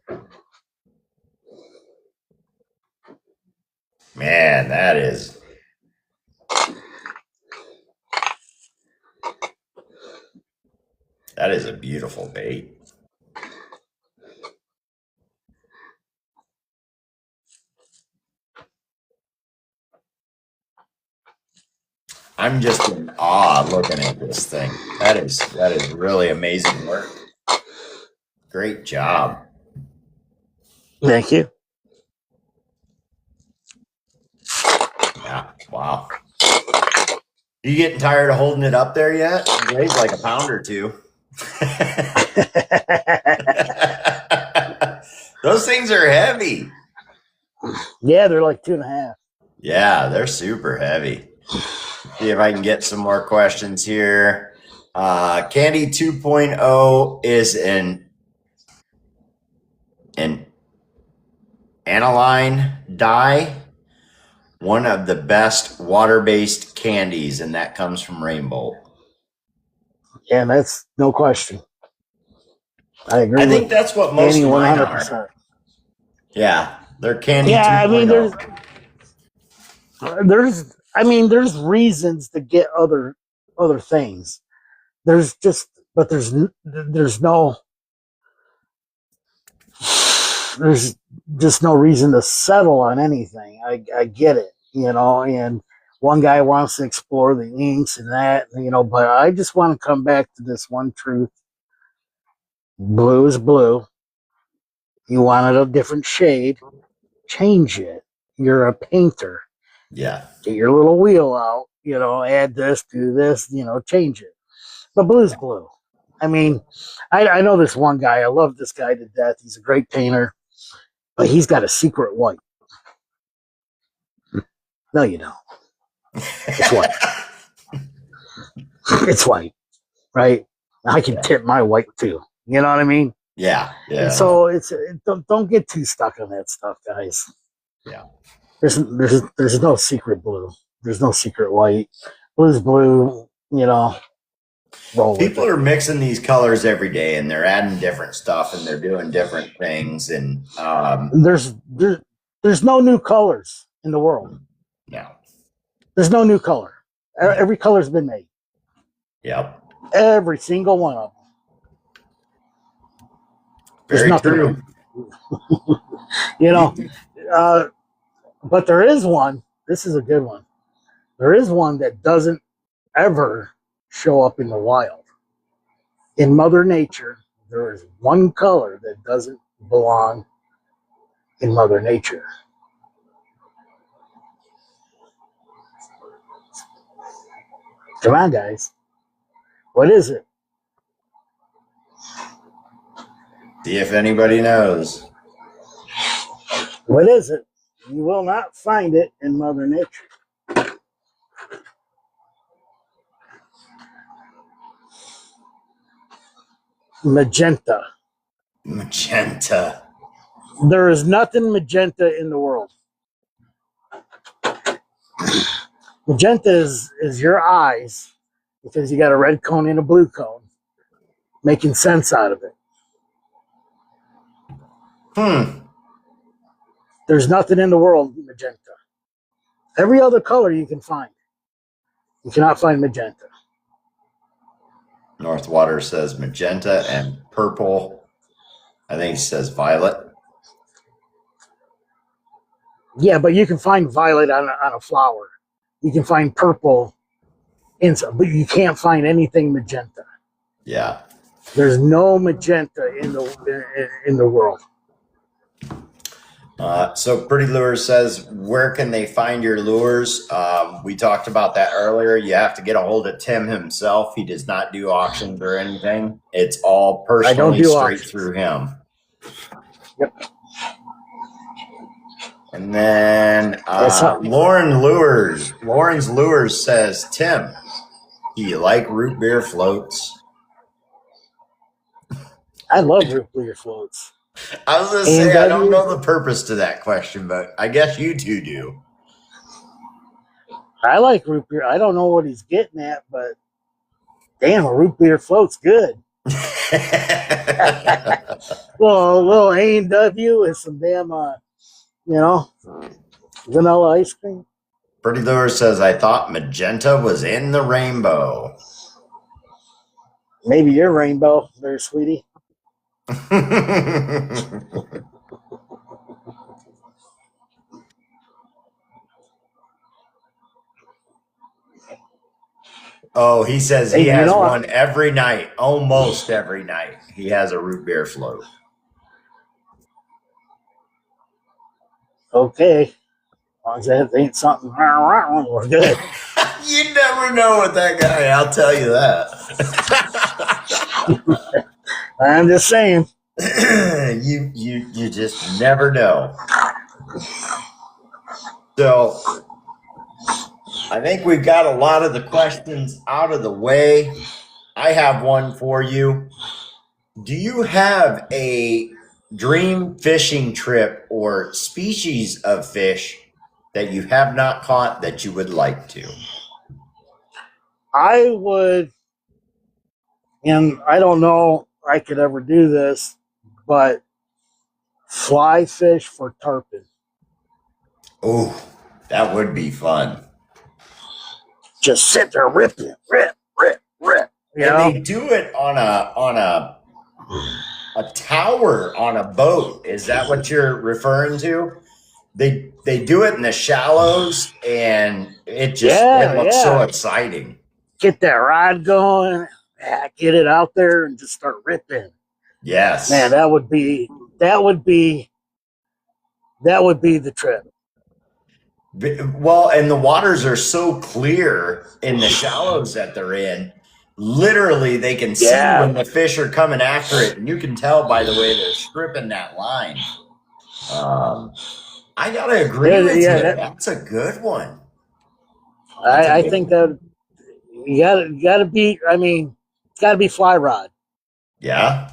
Man, that is a beautiful bait. I'm just in awe looking at this thing. That is really amazing work. Great job. Thank you. Yeah. Wow. You getting tired of holding it up there yet? It weighs like a pound or two. Those things are heavy. Yeah, they're like 2.5. Yeah, they're super heavy. See if I can get some more questions here. Candy 2.0 is an aniline dye, one of the best water-based candies, and that comes from Rainbow. Yeah, that's no question. I agree. I think that's what most of mine 100%. are. Yeah, they're Candy 2.0. Yeah, I mean, there's reasons to get other things. There's just there's just no reason to settle on anything. I get it, you know, and one guy wants to explore the inks and that, you know, but I just want to come back to this one truth. Blue is blue. You want it a different shade, change it. You're a painter. Yeah. Get your little wheel out, you know, add this, do this, you know, change it. But blue's blue. I mean, I know this one guy. I love this guy to death. He's a great painter, but he's got a secret white. No, you don't. It's white. It's white, right? I can tip my white too. You know what I mean? Yeah. Yeah. And so don't get too stuck on that stuff, guys. Yeah. There's no secret blue. There's no secret white. Blue's blue. You know. People are mixing these colors every day, and they're adding different stuff, and they're doing different things. And there's no new colors in the world. No. There's no new color. Every color's been made. Yep. Every single one of them. Very true. You know, but there is one. This is a good one. There is one that doesn't ever show up in the wild. In Mother Nature, there is one color that doesn't belong in Mother Nature. Come on, guys. What is it? See if anybody knows. What is it? You will not find it in Mother Nature. Magenta. Magenta. There is nothing magenta in the world. Magenta is your eyes, because you got a red cone and a blue cone, making sense out of it. There's nothing in the world magenta. Every other color you can find. You cannot find magenta. Northwater says magenta and purple. I think he says violet. Yeah, but you can find violet on a flower. You can find purple inside, but you can't find anything magenta. Yeah. There's no magenta in the world. So Pretty Lures says, where can they find your lures? We talked about that earlier. You have to get a hold of Tim himself. He does not do auctions or anything. It's all personally straight through him. Yep. And then Lauren's Lures says, Tim, do you like root beer floats? I love root beer floats. I was going to say, I don't know the purpose to that question, but I guess you two do. I like root beer. I don't know what he's getting at, but damn, a root beer float's good. Well, a little A&W and some damn, vanilla ice cream. Pretty Lure says, I thought magenta was in the rainbow. Maybe your rainbow there, sweetie. Oh, he says he has one every night, almost every night. He has a root beer float. Okay. As long as that ain't something wrong, we're good. You never know with that guy, I'll tell you that. I'm just saying. You just never know. So I think we've got a lot of the questions out of the way. I have one for you. Do you have a dream fishing trip or species of fish that you have not caught that you would like to? I would, and I don't know I could ever do this, but fly fish for tarpon. Oh, that would be fun. Just sit there ripping, rip. And they do it on a tower on a boat. Is that what you're referring to? They do it in the shallows, and it looks so exciting. Get that rod going, get it out there, and just start ripping. Yes, man, that would be the trip. Well, and the waters are so clear in the shallows that they're in. Literally, they can see when the fish are coming after it, and you can tell by the way they're stripping that line. I gotta agree with you. That's a good one. I think that you gotta be. I mean, it's gotta be fly rod. Yeah.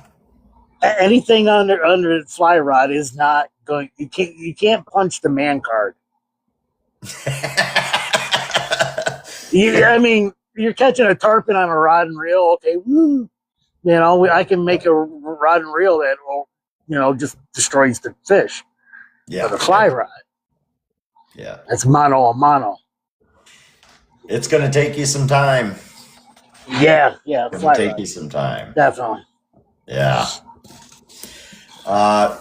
Anything under fly rod is not going. You can't punch the man card. I mean, you're catching a tarpon on a rod and reel. Okay, woo. I can make a rod and reel that will, just destroys the fish. Yeah. But a fly rod. Yeah. That's mano a mano. It's going to take you some time. Yeah. It's going to take you some time. Definitely. Yeah.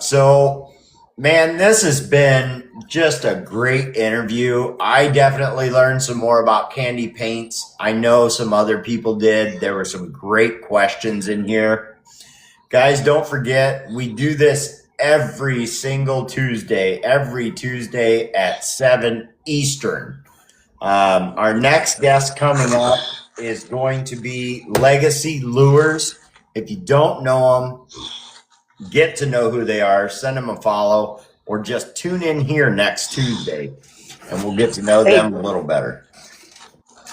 So, man, this has been just a great interview. I definitely learned some more about candy paints. I know some other people did. There were some great questions in here. Guys, don't forget, we do this every single Tuesday, at 7 Eastern. Our next guest coming up is going to be Legacy Lures. If you don't know them, get to know who they are, send them a follow, or just tune in here next Tuesday and we'll get to know Hey. them a little better.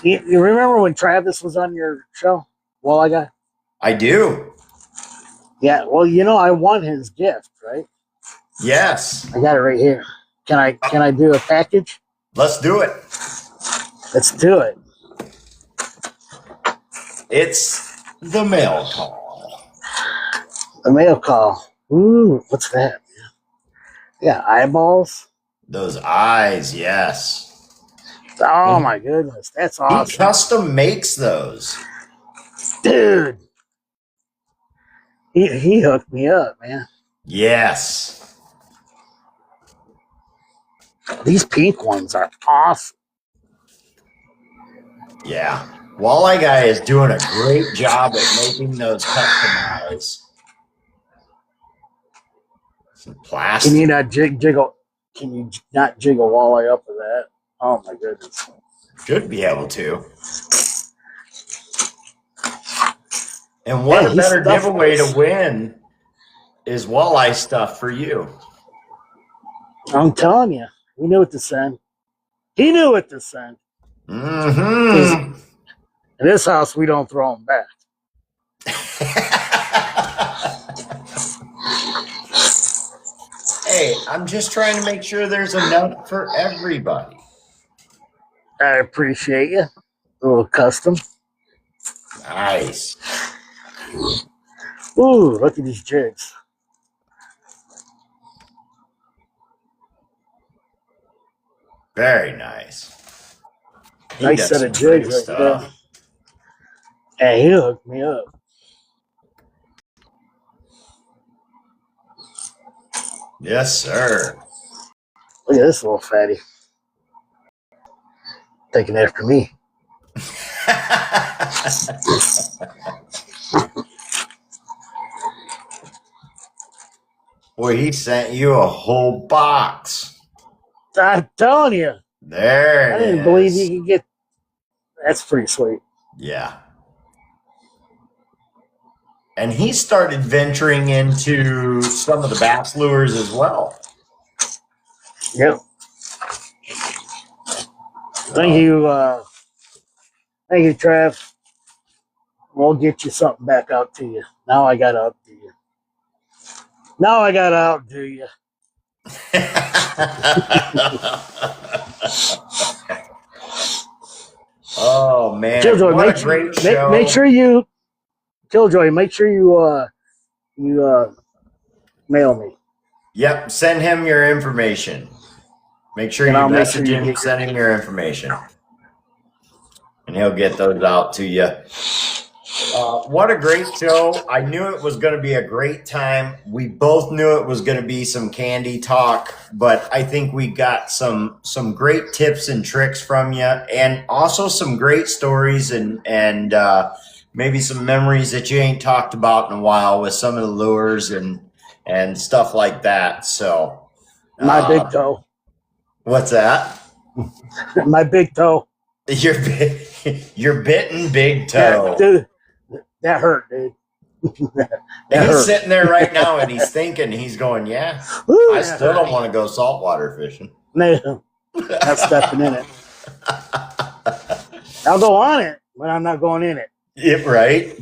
You remember when Travis was on your show? Walleye Guy? I do. Yeah, well, you know, I won his gift, right? Yes. I got it right here. Can I do a package? Let's do it. Let's do it. It's the mail call. The mail call. Ooh, what's that? Yeah, eyeballs. Those eyes, yes. Oh my goodness, that's awesome. He custom makes those. Dude. He hooked me up, man. Yes. These pink ones are awesome. Yeah. Walleye Guy is doing a great job at making those customized. Some plastic. Can you not jiggle? Can you not jiggle walleye up with that? Oh my goodness. Should be able to. And what a better giveaway to win is walleye stuff for you. I'm telling you, we knew what to send. He knew what to send. Mm-hmm. In this house, we don't throw them back. Hey, I'm just trying to make sure there's enough for everybody. I appreciate you. A little custom. Nice. Ooh, look at these jigs. Very nice. Nice set of jigs right there. And he hooked me up. Yes, sir. Look at this little fatty. Taking after me. Boy, he sent you a whole box. I'm telling you. There I didn't believe you could get. That's pretty sweet. Yeah. And he started venturing into some of the bass lures as well. Yep. Thank you, Trav. We'll get you something back out to you. Now I got to outdo you. Oh man! Killjoy, what a great show! Make sure you, Killjoy. Make sure you mail me. Yep, send him your information. Make sure you message him, send him your information, and he'll get those out to you. What a great show. I knew it was going to be a great time. We both knew it was going to be some candy talk, but I think we got some great tips and tricks from you, and also some great stories and maybe some memories that you ain't talked about in a while with some of the lures and stuff like that. So my big toe. What's that? My big toe. Your bitten big toe. Yeah, dude. That hurt, dude. He's sitting there right now and he's thinking, he's going, yeah, ooh, I still don't want to go saltwater fishing. No, not stepping in it. I'll go on it, but I'm not going in it. Yeah, right?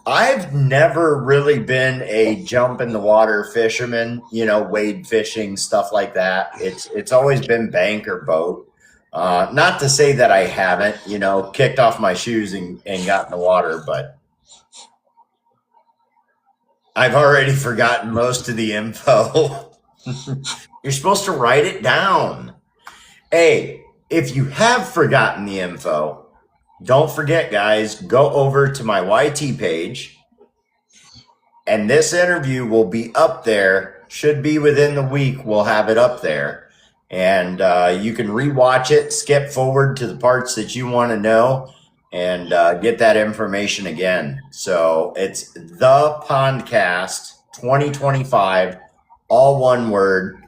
I've never really been a jump in the water fisherman, wade fishing, stuff like that. It's always been bank or boat. Not to say that I haven't, kicked off my shoes and got in the water, but I've already forgotten most of the info. You're supposed to write it down. Hey, if you have forgotten the info, don't forget, guys, go over to my YT page, and this interview will be up there. Should be within the week. We'll have it up there. And you can rewatch it, skip forward to the parts that you want to know, and get that information again. So it's The Pondcast 2025, all one word.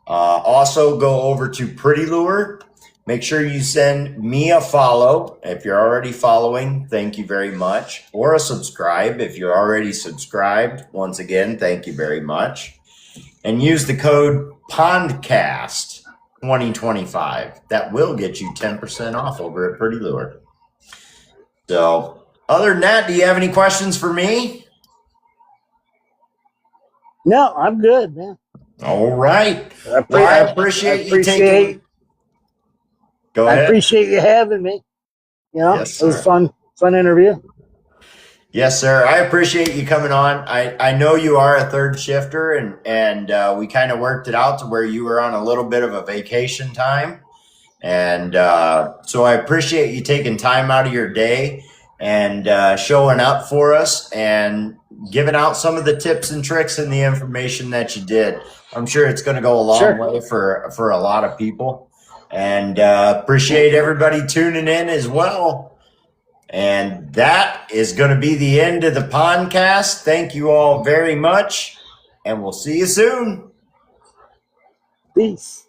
Also go over to Pretty Lure. Make sure you send me a follow. If you're already following, thank you very much. Or a subscribe. If you're already subscribed, once again, thank you very much. and use the code PONDCAST 2025. That will get you 10% off over at Pretty Lure. So, other than that, do you have any questions for me? No, I'm good, man. All right. I Well, I appreciate you taking. Go I ahead. appreciate you having me. You know, Yes, it was sir. fun interview. Yes, sir. I appreciate you coming on. I know you are a third shifter, and we kind of worked it out to where you were on a little bit of a vacation time. And so I appreciate you taking time out of your day and showing up for us and giving out some of the tips and tricks and the information that you did. I'm sure it's going to go a long way for a lot of people. And appreciate everybody tuning in as well. And that is going to be the end of the podcast. Thank you all very much, and we'll see you soon. Peace.